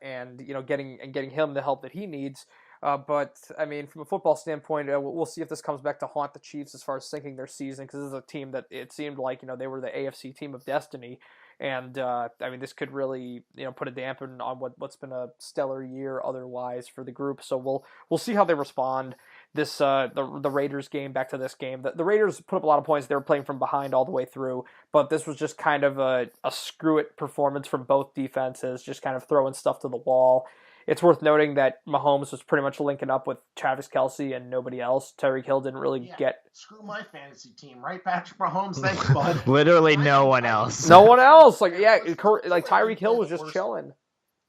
And getting him the help that he needs. But I mean, from a football standpoint, we'll see if this comes back to haunt the Chiefs as far as sinking their season, because this is a team that it seemed like they were the AFC team of destiny, and this could really put a dampen on what's been a stellar year otherwise for the group. So we'll see how they respond. This the Raiders game, back to this game. The Raiders put up a lot of points. They were playing from behind all the way through, but this was just kind of a screw it performance from both defenses, just kind of throwing stuff to the wall. It's worth noting that Mahomes was pretty much linking up with Travis Kelce and nobody else. Tyreek Hill didn't really get... Screw my fantasy team, right, Patrick Mahomes? Thanks, bud. Literally no one else. No one else. Tyreek Hill was just chilling.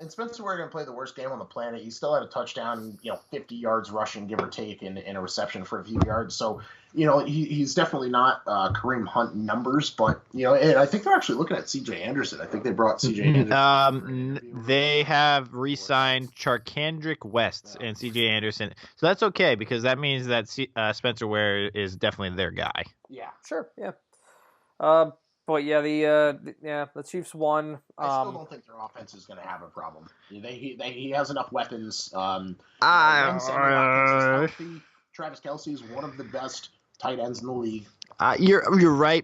And Spencer Ware didn't play the worst game on the planet. He still had a touchdown, 50 yards rushing, give or take, and a reception for a few yards. So, he's definitely not Kareem Hunt numbers, but, and I think they're actually looking at C.J. Anderson. I think they brought C.J. Anderson. They have re-signed Charkandrick West and C.J. Anderson. So that's okay, because that means that Spencer Ware is definitely their guy. Yeah, sure, yeah. But yeah, the Chiefs won. I still don't think their offense is going to have a problem. He has enough weapons. Travis Kelce is one of the best tight ends in the league. You're right,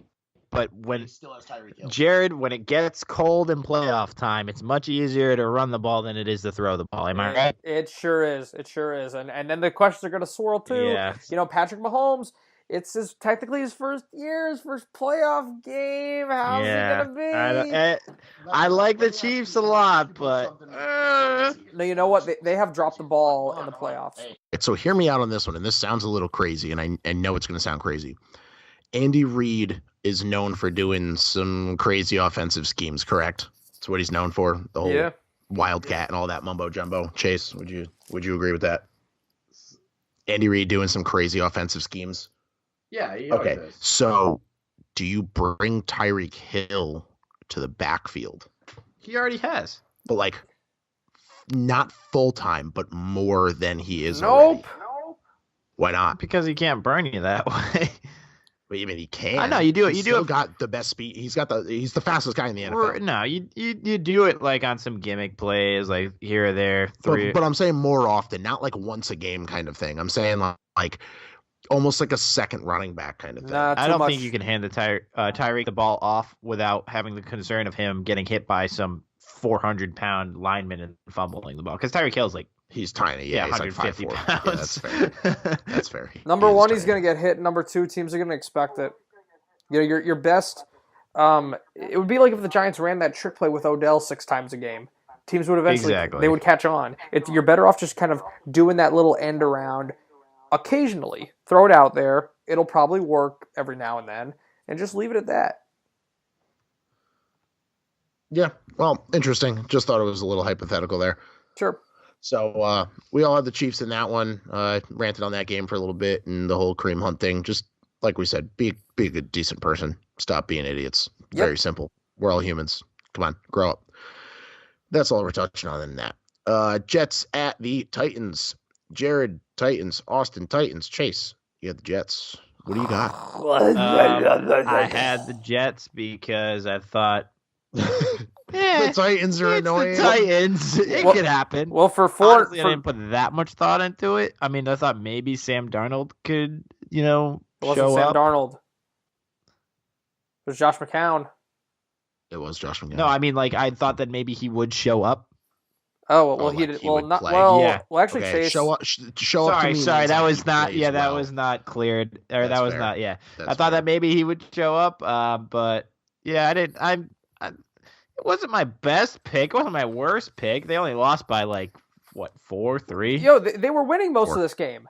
but when he still has Tyreek Hill. Jared, when it gets cold in playoff time, it's much easier to run the ball than it is to throw the ball. Am I right? It sure is. And then the questions are going to swirl too. Yeah. Patrick Mahomes. It's technically his first year, his first playoff game. How's it gonna be? I like the Chiefs a lot, but no, you know what? They have dropped the ball in the playoffs. So hear me out on this one, and this sounds a little crazy, and I know it's going to sound crazy. Andy Reid is known for doing some crazy offensive schemes, correct? That's what he's known for. The whole Wildcat and all that mumbo jumbo. Chase, would you agree with that? Andy Reid doing some crazy offensive schemes. Yeah. Okay. So, do you bring Tyreek Hill to the backfield? He already has. But not full time, but more than he is. Nope. Why not? Because he can't burn you that way. But you mean he can? I know you do it. He's still got the best speed. He's the fastest guy in the NFL. No, you do it on some gimmick plays, here or there. But I'm saying more often, not once a game kind of thing. I'm saying almost like a second running back kind of thing. I don't think you can hand Tyreek the ball off without having the concern of him getting hit by some 400-pound lineman and fumbling the ball. Because Tyreek Hill's he's tiny. Yeah, he's 150 pounds. Yeah, that's fair. That's fair. Number one, he's going to get hit. Number two, teams are going to expect it. Your best. It would be like if the Giants ran that trick play with Odell 6 times a game. Teams would eventually they would catch on. You're better off just kind of doing that little end around. Occasionally, throw it out there. It'll probably work every now and then, and just leave it at that. Yeah, well, interesting. Just thought it was a little hypothetical there. Sure. So we all had the Chiefs in that one. Ranted on that game for a little bit, and the whole Kareem Hunt thing. Just like we said, be a good, decent person. Stop being idiots. Very simple. We're all humans. Come on, grow up. That's all we're touching on in that. Jets at the Titans. Jared, Titans. Austin, Titans. Chase, you got the Jets. What do you got? I had the Jets because I thought the Titans are annoying. The Titans. It could happen. Well, Honestly, I didn't put that much thought into it. I mean, I thought maybe Sam Darnold could, show Sam up. Darnold. It was Josh McCown. It was Josh McCown. No, I mean, I thought that maybe he would show up. Oh well, he did. He well, would not play. well. Yeah. Well, actually, Okay, Chase. show up. Show up. Sorry, that was not. Yeah, that was not cleared. Or that was fair. not. Yeah, That's I thought fair. that maybe he would show up. But yeah, I didn't. It wasn't my best pick. It wasn't my worst pick. They only lost by 4-3. Yo, they were winning most of this game.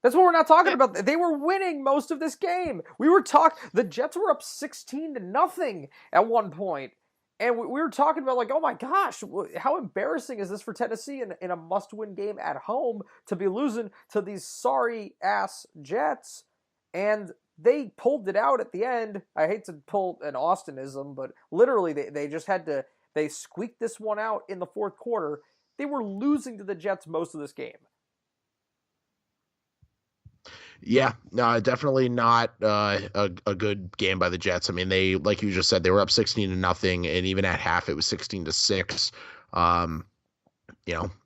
That's what we're not talking about. They were winning most of this game. The Jets were up 16-0 at one point. And we were talking about oh my gosh, how embarrassing is this for Tennessee in a must-win game at home to be losing to these sorry-ass Jets? And they pulled it out at the end. I hate to pull an Austinism, but literally they just had to, they squeaked this one out in the fourth quarter. They were losing to the Jets most of this game. Yeah, no, definitely not a good game by the Jets. I mean, they, like you just said, they were up 16-0, and even at half, it was 16-6.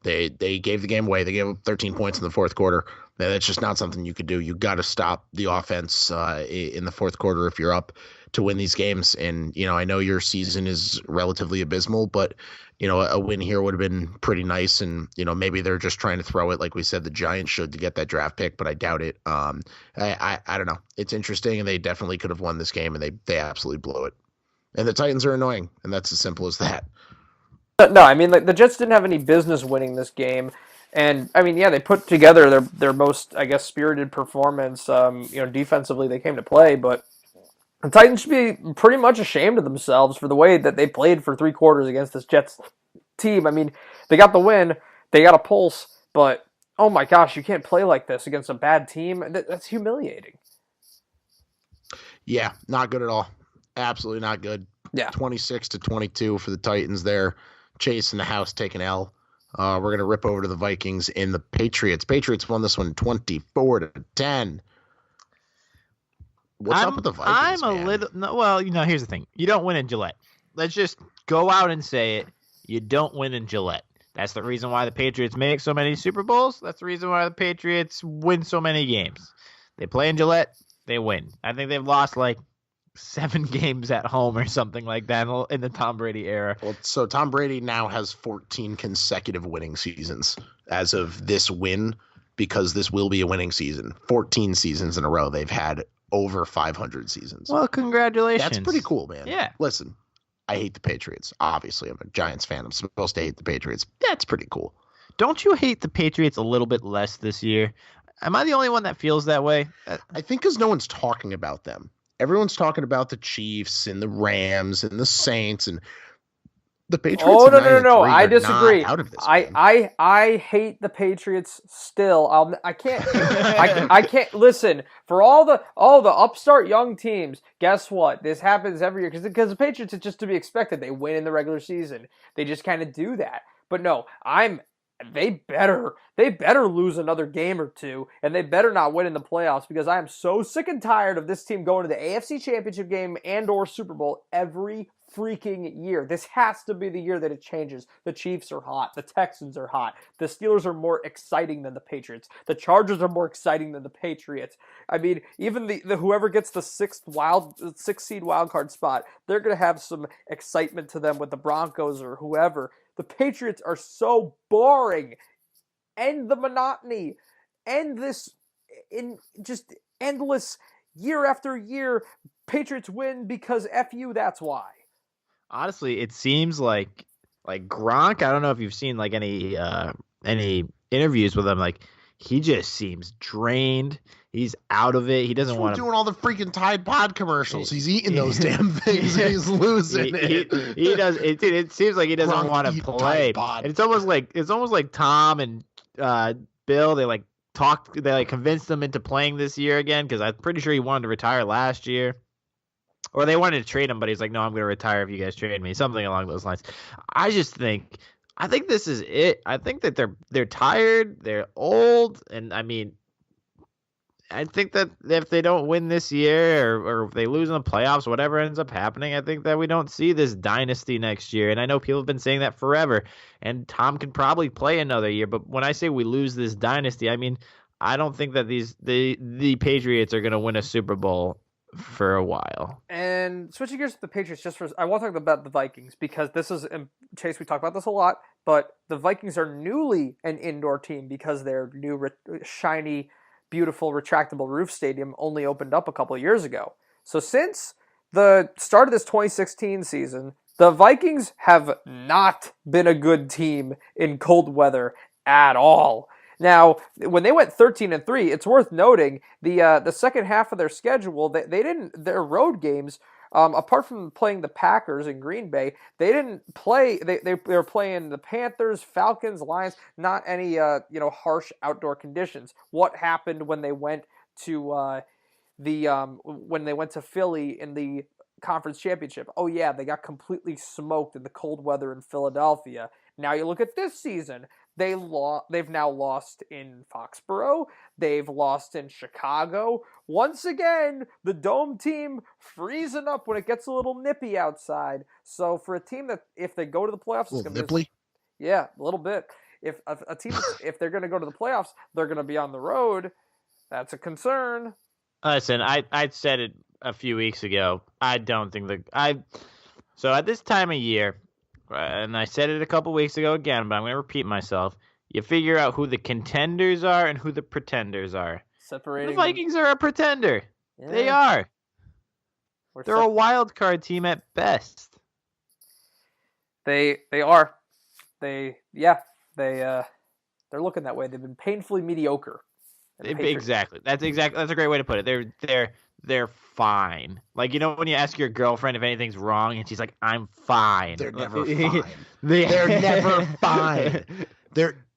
They gave the game away. They gave up 13 points in the fourth quarter. That's just not something you could do. You got to stop the offense in the fourth quarter if you're up to win these games. And I know your season is relatively abysmal, but a win here would have been pretty nice. And maybe they're just trying to throw it like we said the Giants should to get that draft pick, but I doubt it. I don't know. It's interesting, and they definitely could have won this game, and they absolutely blew it. And the Titans are annoying, and that's as simple as that. No, I mean, the Jets didn't have any business winning this game. And, I mean, yeah, they put together their most, I guess, spirited performance. Defensively they came to play, but the Titans should be pretty much ashamed of themselves for the way that they played for 3 quarters against this Jets team. I mean, they got the win, they got a pulse, but, oh my gosh, you can't play like this against a bad team. That's humiliating. Yeah, not good at all. Absolutely not good. Yeah. 26-22 for the Titans there. Chase in the house taking L. We're going to rip over to the Vikings and the Patriots. Patriots won this one 24-10. What's up with the Vikings, here's the thing. You don't win in Gillette. Let's just go out and say it. You don't win in Gillette. That's the reason why the Patriots make so many Super Bowls. That's the reason why the Patriots win so many games. They play in Gillette, they win. I think they've lost 7 games at home or something like that in the Tom Brady era. Well, so Tom Brady now has 14 consecutive winning seasons as of this win, because this will be a winning season. 14 seasons in a row they've had over 500 seasons. Well, congratulations. That's pretty cool, man. Yeah. Listen, I hate the Patriots. Obviously, I'm a Giants fan. I'm supposed to hate the Patriots. That's pretty cool. Don't you hate the Patriots a little bit less this year? Am I the only one that feels that way? I think because no one's talking about them. Everyone's talking about the Chiefs and the Rams and the Saints, and the Patriots. Oh, no. I disagree. Out of this, I hate the Patriots still. I can't. I can't listen for all the upstart young teams. Guess what? This happens every year because the Patriots, it's just to be expected. They win in the regular season. They just kind of do that. But no, they better lose another game or two, and they better not win in the playoffs, because I am so sick and tired of this team going to the AFC Championship game and or Super Bowl every freaking year. This has to be the year that it changes. The Chiefs are hot. The Texans are hot. The Steelers are more exciting than the Patriots. The Chargers are more exciting than the Patriots. I mean, even the whoever gets the sixth seed wild card spot, they're going to have some excitement to them with the Broncos or whoever. The Patriots are so boring. End the monotony. End this in just endless year after year. Patriots win because F you, that's why. Honestly, it seems like Gronk, I don't know if you've seen any interviews with him, he just seems drained. He's out of it. He doesn't want to doing all the freaking Tide Pod commercials. He's eating those damn things and he's losing it. He does. It seems like he doesn't want to play. And it's almost like Tom and Bill. They convinced him into playing this year again, because I'm pretty sure he wanted to retire last year. Or they wanted to trade him, but he's like, no, I'm going to retire if you guys trade me. Something along those lines. I think this is it. I think that they're tired, they're old, and I mean, I think that if they don't win this year or if they lose in the playoffs, whatever ends up happening, I think that we don't see this dynasty next year. And I know people have been saying that forever, and Tom can probably play another year. But when I say we lose this dynasty, I mean, I don't think that the Patriots are going to win a Super Bowl for a while. And switching gears to the Patriots, I want to talk about the Vikings because this is, Chase, we talk about this a lot, but the Vikings are newly an indoor team because their new shiny, beautiful retractable roof stadium only opened up a couple of years ago. So since the start of this 2016 season, the Vikings have not been a good team in cold weather at all. Now, when they went 13-3, it's worth noting the second half of their schedule, their road games, apart from playing the Packers in Green Bay, they didn't play. They were playing the Panthers, Falcons, Lions. Not any harsh outdoor conditions. What happened when they went to Philly in the conference championship? Oh yeah, they got completely smoked in the cold weather in Philadelphia. Now you look at this season. They've now lost in Foxborough. They've lost in Chicago. Once again, the Dome team freezing up when it gets a little nippy outside. So for a team that, if they go to the playoffs, it's going to be a little bit. If a team, if they're going to go to the playoffs, they're going to be on the road. That's a concern. Listen, I said it a few weeks ago. I don't think so at this time of year. And I said it a couple weeks ago again, but I'm going to repeat myself. You figure out who the contenders are and who the pretenders are. Separating the Vikings are a pretender. Yeah. They are. They're a wild card team at best. They are. They're looking that way. They've been painfully mediocre. Exactly. That's a great way to put it. They're fine. Like, you know, when you ask your girlfriend if anything's wrong and she's like, I'm fine. They're never fine. They're never fine.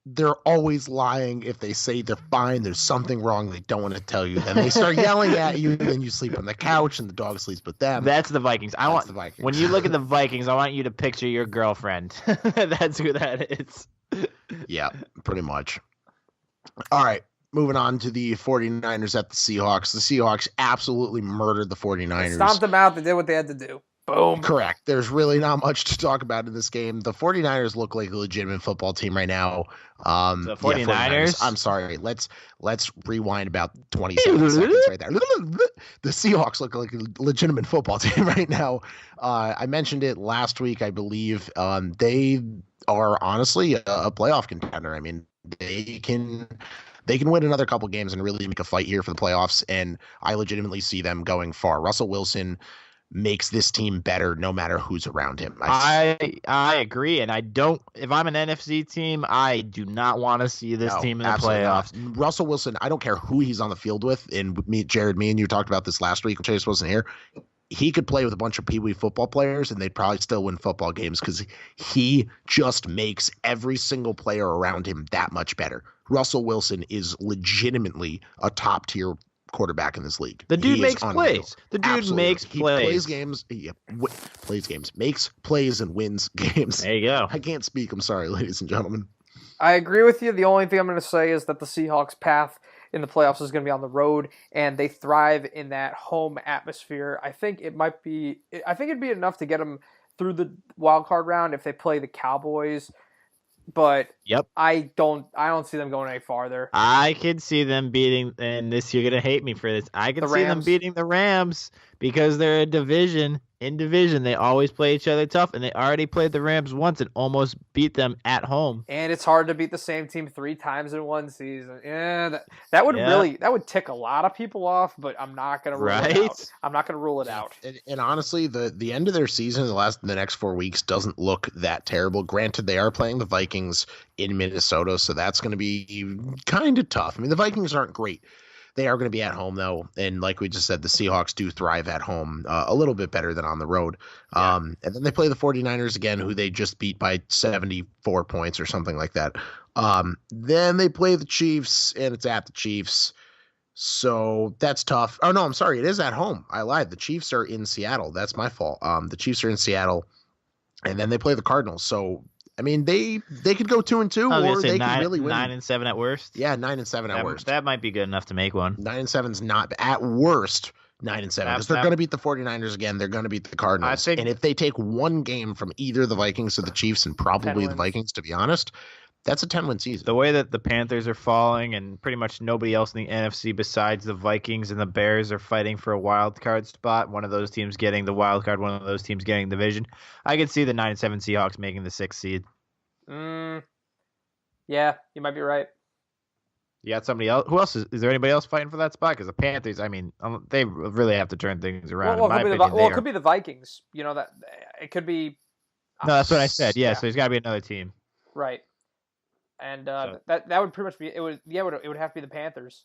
They're always lying. If they say they're fine, there's something wrong they don't want to tell you. Then they start yelling at you, then you sleep on the couch and the dog sleeps with them. That's the Vikings. The Vikings. When you look at the Vikings, I want you to picture your girlfriend. That's who that is. Yeah, pretty much. All right. Moving on to the 49ers at the Seahawks. The Seahawks absolutely murdered the 49ers. They stomped them out. They did what they had to do. Boom. Correct. There's really not much to talk about in this game. The 49ers look like a legitimate football team right now. The 49ers? I'm sorry. Let's rewind about 27 seconds right there. The Seahawks look like a legitimate football team right now. I mentioned it last week, I believe. They are honestly a playoff contender. I mean, they can win another couple games and really make a fight here for the playoffs, and I legitimately see them going far. Russell Wilson makes this team better no matter who's around him. I agree, and if I'm an NFC team, I do not want to see this team in the playoffs. Not. Russell Wilson, I don't care who he's on the field with, and me and you talked about this last week when Chase wasn't here. He could play with a bunch of Pee Wee football players, and they'd probably still win football games because he just makes every single player around him that much better. Russell Wilson is legitimately a top-tier quarterback in this league. The dude makes plays. The dude makes plays. He plays games. Plays games. Makes plays and wins games. There you go. I can't speak. I'm sorry, ladies and gentlemen. I agree with you. The only thing I'm going to say is that the Seahawks' path in the playoffs is going to be on the road, and they thrive in that home atmosphere. I think it'd be enough to get them through the wild card round if they play the Cowboys. But yep. I don't see them going any farther. I could see them beating, and you're gonna hate me for this. I could see them beating the Rams because they're in division. They always play each other tough, and they already played the Rams once and almost beat them at home. And it's hard to beat the same team 3 times in one season. Yeah, that would tick a lot of people off. But I'm not gonna rule it out. I'm not gonna rule it out. And honestly, the end of their season, the next 4 weeks doesn't look that terrible. Granted, they are playing the Vikings in Minnesota, so that's going to be kind of tough. I mean, the Vikings aren't great. They are going to be at home, though, and like we just said, the Seahawks do thrive at home a little bit better than on the road. Yeah. And then they play the 49ers again, who they just beat by 74 points or something like that. Then they play the Chiefs, and it's at the Chiefs. So that's tough. Oh no, I'm sorry. It is at home. I lied. The Chiefs are in Seattle. That's my fault. The Chiefs are in Seattle, and then they play the Cardinals. So I mean, they could go 2-2, or they could really win 9-7 at worst. Yeah, 9-7 at worst. That might be good enough to make one. 9-7's not at worst. 9-7 because they're going to beat the 49ers again. They're going to beat the Cardinals. And if they take one game from either the Vikings or the Chiefs, and probably the Vikings, to be honest, that's a 10-win season. The way that the Panthers are falling and pretty much nobody else in the NFC besides the Vikings and the Bears are fighting for a wild card spot, one of those teams getting the wild card, one of those teams getting the division, I could see the 9-7 Seahawks making the 6th seed. Yeah, you might be right. You got somebody else? Who else is there? Anybody else fighting for that spot? Because the Panthers, I mean, they really have to turn things around. Well, it could be the Vikings. You know, that it could be. No, that's what I said. Yeah, so there's got to be another team. Right. And that would pretty much be it. It would have to be the Panthers,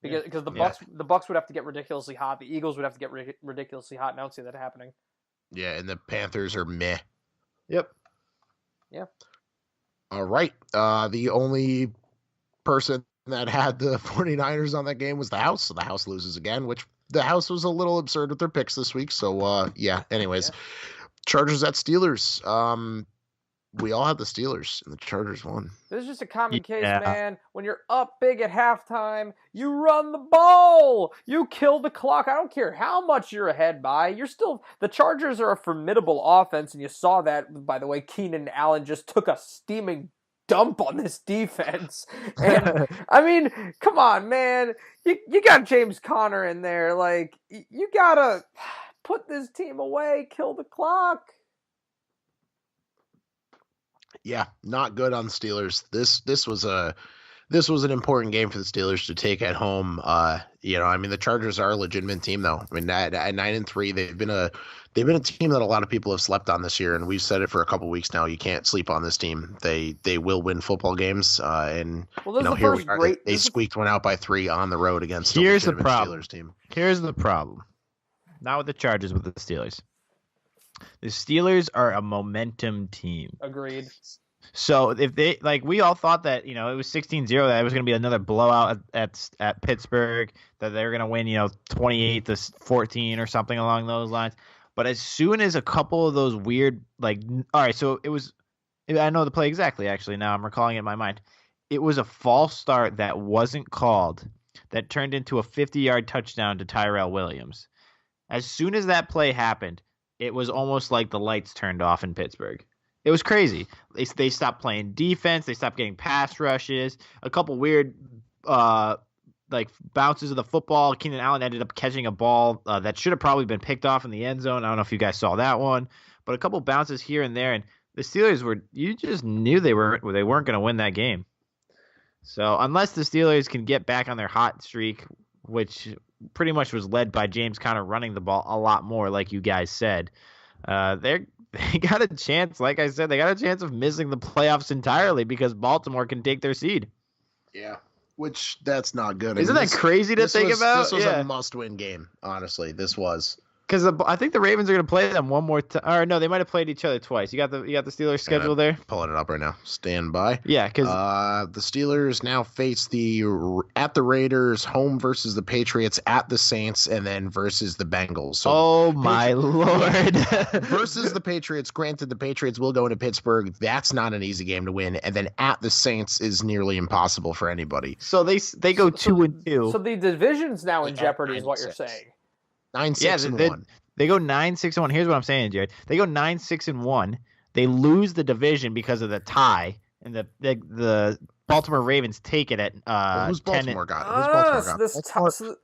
because the Bucks would have to get ridiculously hot. The Eagles would have to get ridiculously hot, and I don't see that happening. Yeah, and the Panthers are meh. Yep. Yeah. All right. The only person that had the 49ers on that game was the House, so the House loses again, which the House was a little absurd with their picks this week. So anyways, Chargers at Steelers. We all had the Steelers, and the Chargers won. This is just a common case, man. When you're up big at halftime, you run the ball. You kill the clock. I don't care how much you're ahead by. The Chargers are a formidable offense, and you saw that, by the way. Keenan Allen just took a steaming dump on this defense. And I mean, come on, man. You got James Conner in there. Like, you gotta put this team away, kill the clock. Yeah, not good on the Steelers. This was an important game for the Steelers to take at home. I mean, the Chargers are a legitimate team, though. I mean, at 9-3, they've been a team that a lot of people have slept on this year, and we've said it for a couple weeks now. You can't sleep on this team. They will win football games, and here we are. They squeaked one out by 3 on the road against a legitimate Steelers team. Here's the problem. Not with the Chargers, with the Steelers. The Steelers are a momentum team. Agreed. So if we all thought that, it was 16-0, that it was going to be another blowout at Pittsburgh, that they were going to win, 28-14 or something along those lines. But as soon as a couple of those weird, all right, so it was, I know the play exactly, actually, now I'm recalling it in my mind. It was a false start that wasn't called that turned into a 50-yard touchdown to Tyrell Williams. As soon as that play happened, it was almost like the lights turned off in Pittsburgh. It was crazy. They stopped playing defense. They stopped getting pass rushes. A couple weird bounces of the football. Keenan Allen ended up catching a ball that should have probably been picked off in the end zone. I don't know if you guys saw that one. But a couple bounces here and there. And the Steelers you just knew they weren't going to win that game. So unless the Steelers can get back on their hot streak, which pretty much was led by James Conner running the ball a lot more, like you guys said. They got a chance, like I said, they got a chance of missing the playoffs entirely because Baltimore can take their seed. Yeah, which that's not good. Isn't that crazy to think about? This was a must-win game, honestly. This was. Because I think the Ravens are going to play them one more time. Or no, they might have played each other twice. You got the Steelers schedule there? Pulling it up right now. Stand by. Yeah, because the Steelers now face at the Raiders, home versus the Patriots, at the Saints, and then versus the Bengals. So oh my Lord! Versus the Patriots. Granted, the Patriots will go into Pittsburgh. That's not an easy game to win. And then at the Saints is nearly impossible for anybody. So they go 2-2. So the division's now in jeopardy, is what you're saying. 9-6-1. They go 9-6-1. Here's what I'm saying, Jared. They go 9-6-1. They lose the division because of the tie, and the Baltimore Ravens take it at who's Baltimore got?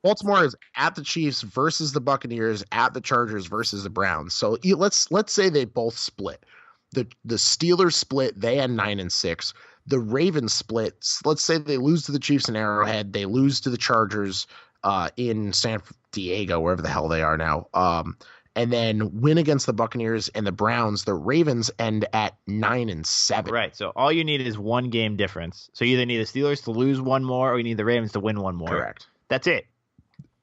Baltimore is at the Chiefs versus the Buccaneers, at the Chargers versus the Browns. So let's say they both split. The Steelers split. They had 9-6. The Ravens split. Let's say they lose to the Chiefs in Arrowhead. They lose to the Chargers in San Diego, wherever the hell they are now, and then win against the Buccaneers and the Browns. The Ravens end at 9-7. Right. So all you need is one game difference. So you either need the Steelers to lose one more, or you need the Ravens to win one more. Correct. That's it.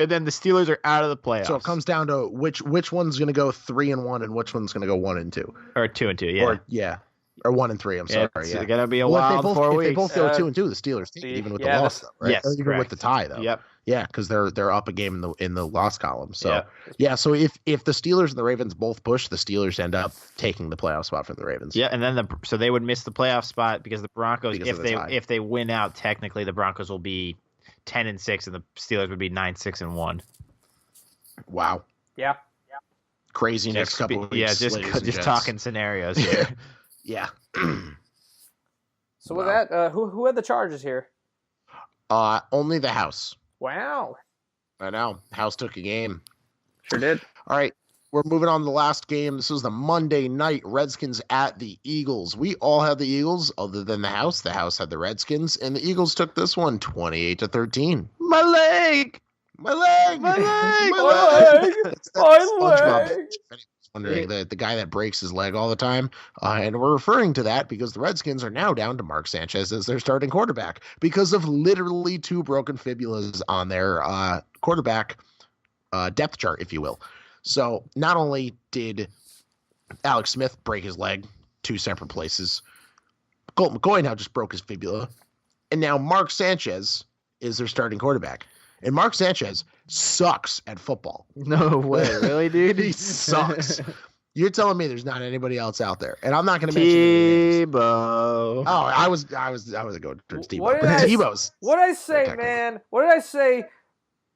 And then the Steelers are out of the playoffs. So it comes down to which one's going to go 3-1 and which one's going to go 1-2, or 2-2. Yeah. Or 1-3. I'm sorry. It's going to be a wild 4 weeks. If they both go 2-2, the Steelers take it, even with the loss, though, right? Yes, or even with the tie, though. Yep. Yeah, because they're up a game in the loss column. So yeah, so if the Steelers and the Ravens both push, the Steelers end up taking the playoff spot from the Ravens. Yeah, and then so they would miss the playoff spot because the Broncos, Because if they win out, technically the Broncos will be 10-6 and the Steelers would be 9-6-1. Wow. Yeah. Crazy next couple of weeks. Yeah, just talking scenarios here. Yeah. So with that, who had the charges here? Only the House. Wow. I know. House took a game. Sure did. All right. We're moving on to the last game. This was the Monday night Redskins at the Eagles. We all had the Eagles other than the House. The House had the Redskins, and the Eagles took this one 28-13. My leg! My leg! My leg! My leg! Wondering the guy that breaks his leg all the time, and we're referring to that because the Redskins are now down to Mark Sanchez as their starting quarterback because of literally 2 broken fibulas on their quarterback depth chart, if you will. So not only did Alex Smith break his leg 2 separate places, Colt McCoy now just broke his fibula, and now Mark Sanchez is their starting quarterback. And Mark Sanchez sucks at football. No way, really, dude? He sucks. You're telling me there's not anybody else out there, and I'm not going to mention names. Tebow. Oh, I was going towards Tebow. What did I say, man? What did I say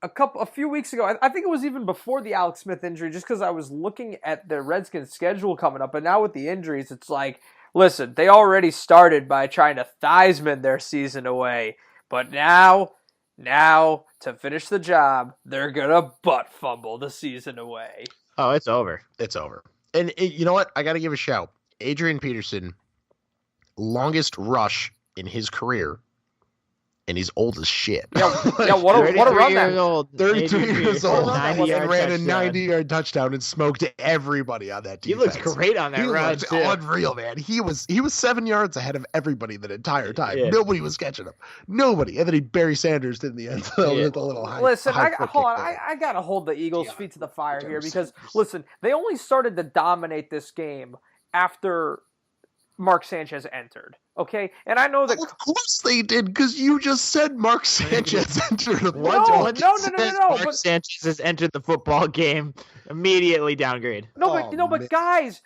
a few weeks ago? I think it was even before the Alex Smith injury, just because I was looking at the Redskins' schedule coming up, and now with the injuries, it's like, listen, they already started by trying to Theismann their season away, but now to finish the job, they're gonna butt fumble the season away. Oh, it's over. It's over. And you know what? I got to give a shout. Adrian Peterson, longest rush in his career, and he's old as shit. Yeah, what a run that. 32 years old. And ran a 90-yard touchdown and smoked everybody on that defense. He looks great on that run. He looked unreal, man. He was 7 yards ahead of everybody the entire time. Yeah. Nobody was catching him. Nobody. And then Barry Sanders did in the end zone with a little high. Listen, high I got to hold the Eagles' feet to the fire here because, listen, they only started to dominate this game after Mark Sanchez entered. Okay, and I know that. Of course they did, because you just said Mark Sanchez entered. No. Mark Sanchez has entered the football game. Immediately downgrade. But guys,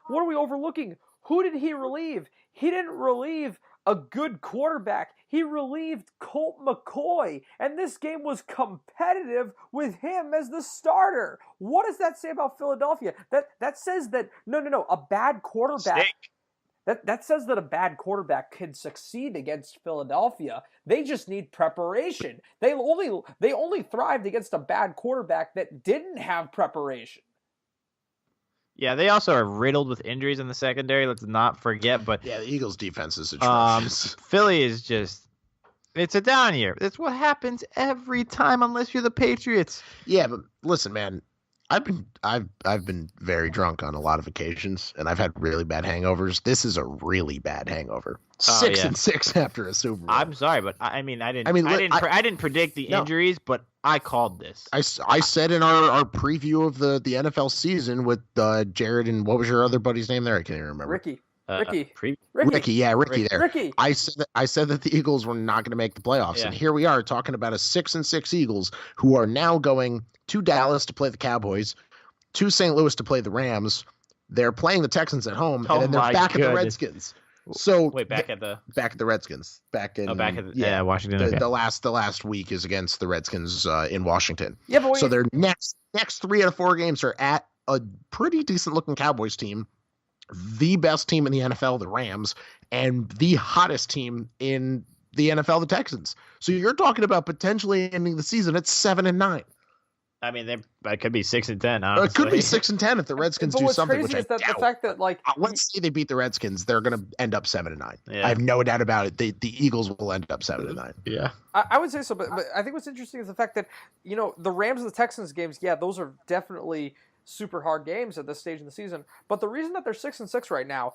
what are we overlooking? Who did he relieve? He didn't relieve a good quarterback. He relieved Colt McCoy, and this game was competitive with him as the starter. What does that say about Philadelphia? That says that a bad quarterback. That says that a bad quarterback could succeed against Philadelphia. They just need preparation. They only thrived against a bad quarterback that didn't have preparation. Yeah, they also are riddled with injuries in the secondary. Let's not forget. But yeah, the Eagles' defense is atrocious. Philly is just—it's a down year. It's what happens every time, unless you're the Patriots. Yeah, but listen, man. I've been very drunk on a lot of occasions, and I've had really bad hangovers. This is a really bad hangover. 6-6 after a Super Bowl. I'm sorry, but I didn't predict the injuries, but I called this. I said in our preview of the NFL season with Jared and what was your other buddy's name there? I can't even remember. Ricky. Ricky there. Ricky. I said that the Eagles were not going to make the playoffs, and here we are talking about a 6-6 Eagles who are now going to Dallas to play the Cowboys, to St. Louis to play the Rams. They're playing the Texans at home, and then they're back at the Redskins. So wait, back at the Redskins. Washington. The last week is against the Redskins in Washington. Yeah, but so their next 3 out of 4 games are at a pretty decent looking Cowboys team, the best team in the NFL, the Rams, and the hottest team in the NFL, the Texans. So you're talking about potentially ending the season at 7-9. I mean, it could be 6-10. Honestly. It could be 6-10 if the Redskins do something. Which is I that doubt. The fact that let's say they beat the Redskins, they're going to end up 7-9. Yeah. I have no doubt about it. The Eagles will end up 7-9. Yeah, I would say so, but I think what's interesting is the fact that the Rams and the Texans games. Yeah, those are definitely super hard games at this stage in the season. But the reason that they're 6-6 right now,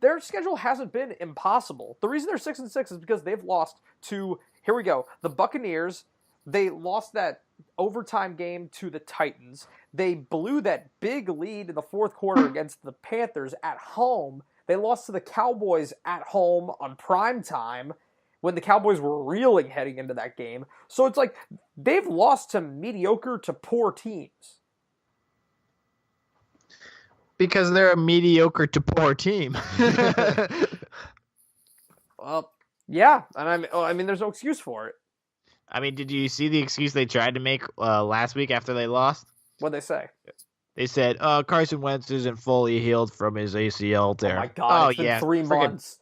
their schedule hasn't been impossible. The reason they're 6-6 is because they've lost to the Buccaneers. They lost that overtime game to the Titans. They blew that big lead in the fourth quarter against the Panthers at home. They lost to the Cowboys at home on prime time. when the Cowboys were reeling heading into that game. So it's like they've lost to mediocre to poor teams. Because they're a mediocre to poor team. Well, yeah, and I mean, there's no excuse for it. I mean, did you see the excuse they tried to make last week after they lost? What'd they say? They said, Carson Wentz isn't fully healed from his ACL tear. Oh my God, it's been 3 months.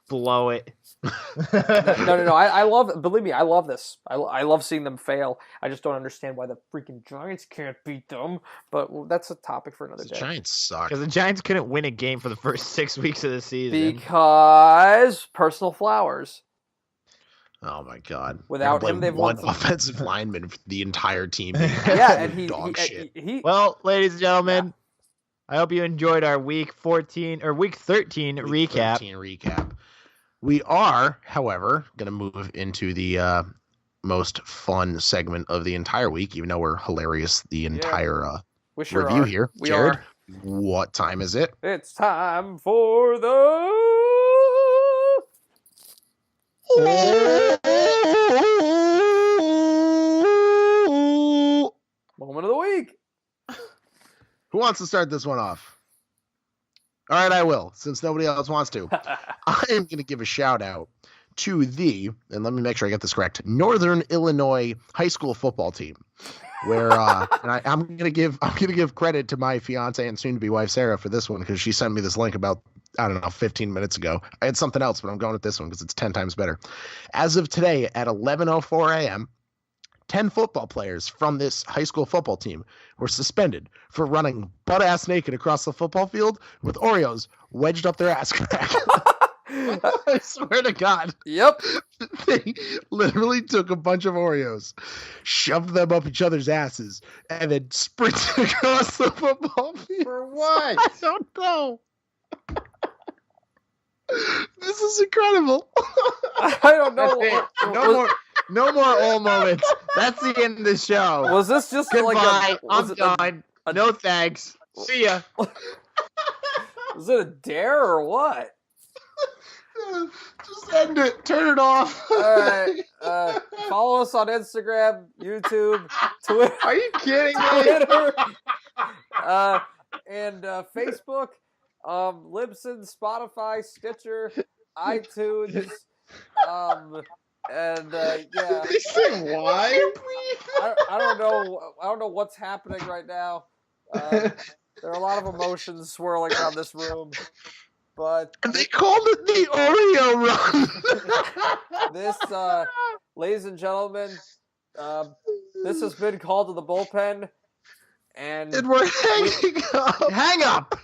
Blow it. No. Believe me, I love this. I love seeing them fail. I just don't understand why the freaking Giants can't beat them. But that's a topic for another day. The Giants suck. Because the Giants couldn't win a game for the first 6 weeks of the season. Because personal flowers. Oh my God! Without him, they've one won offensive lineman for the entire team. Yeah, and dog shit. Well, ladies and gentlemen, I hope you enjoyed our week 13 recap. 13 recap. We are, however, going to move into the most fun segment of the entire week, even though we're hilarious the entire review here. Jared, what time is it? It's time for the moment of the week. Who wants to start this one off? All right, I will, since nobody else wants to. I am going to give a shout out to and let me make sure I get this correct, Northern Illinois high school football team, where and I'm going to give credit to my fiance and soon to be wife Sarah for this one because she sent me this link about 15 minutes ago. I had something else, but I'm going with this one because it's 10 times better. As of today at 11:04 a.m., 10 football players from this high school football team were suspended for running butt-ass naked across the football field with Oreos wedged up their ass crack. I swear to God. Yep. They literally took a bunch of Oreos, shoved them up each other's asses, and then sprinted across the football field. For what? I don't know. This is incredible. I don't know. No more old moments. That's the end of the show. Was this just Goodbye. I'm done. No thanks. See ya. Was it a dare or what? Just end it. Turn it off. All right. Follow us on Instagram, YouTube, Twitter. Are you kidding me? Twitter, and Facebook, Libsyn, Spotify, Stitcher, iTunes, and yeah. They say why? I don't know. I don't know what's happening right now. There are a lot of emotions swirling around this room. But they called it the Oreo run. This, ladies and gentlemen, this has been Called to the Bullpen, and we're hanging up. Hang up.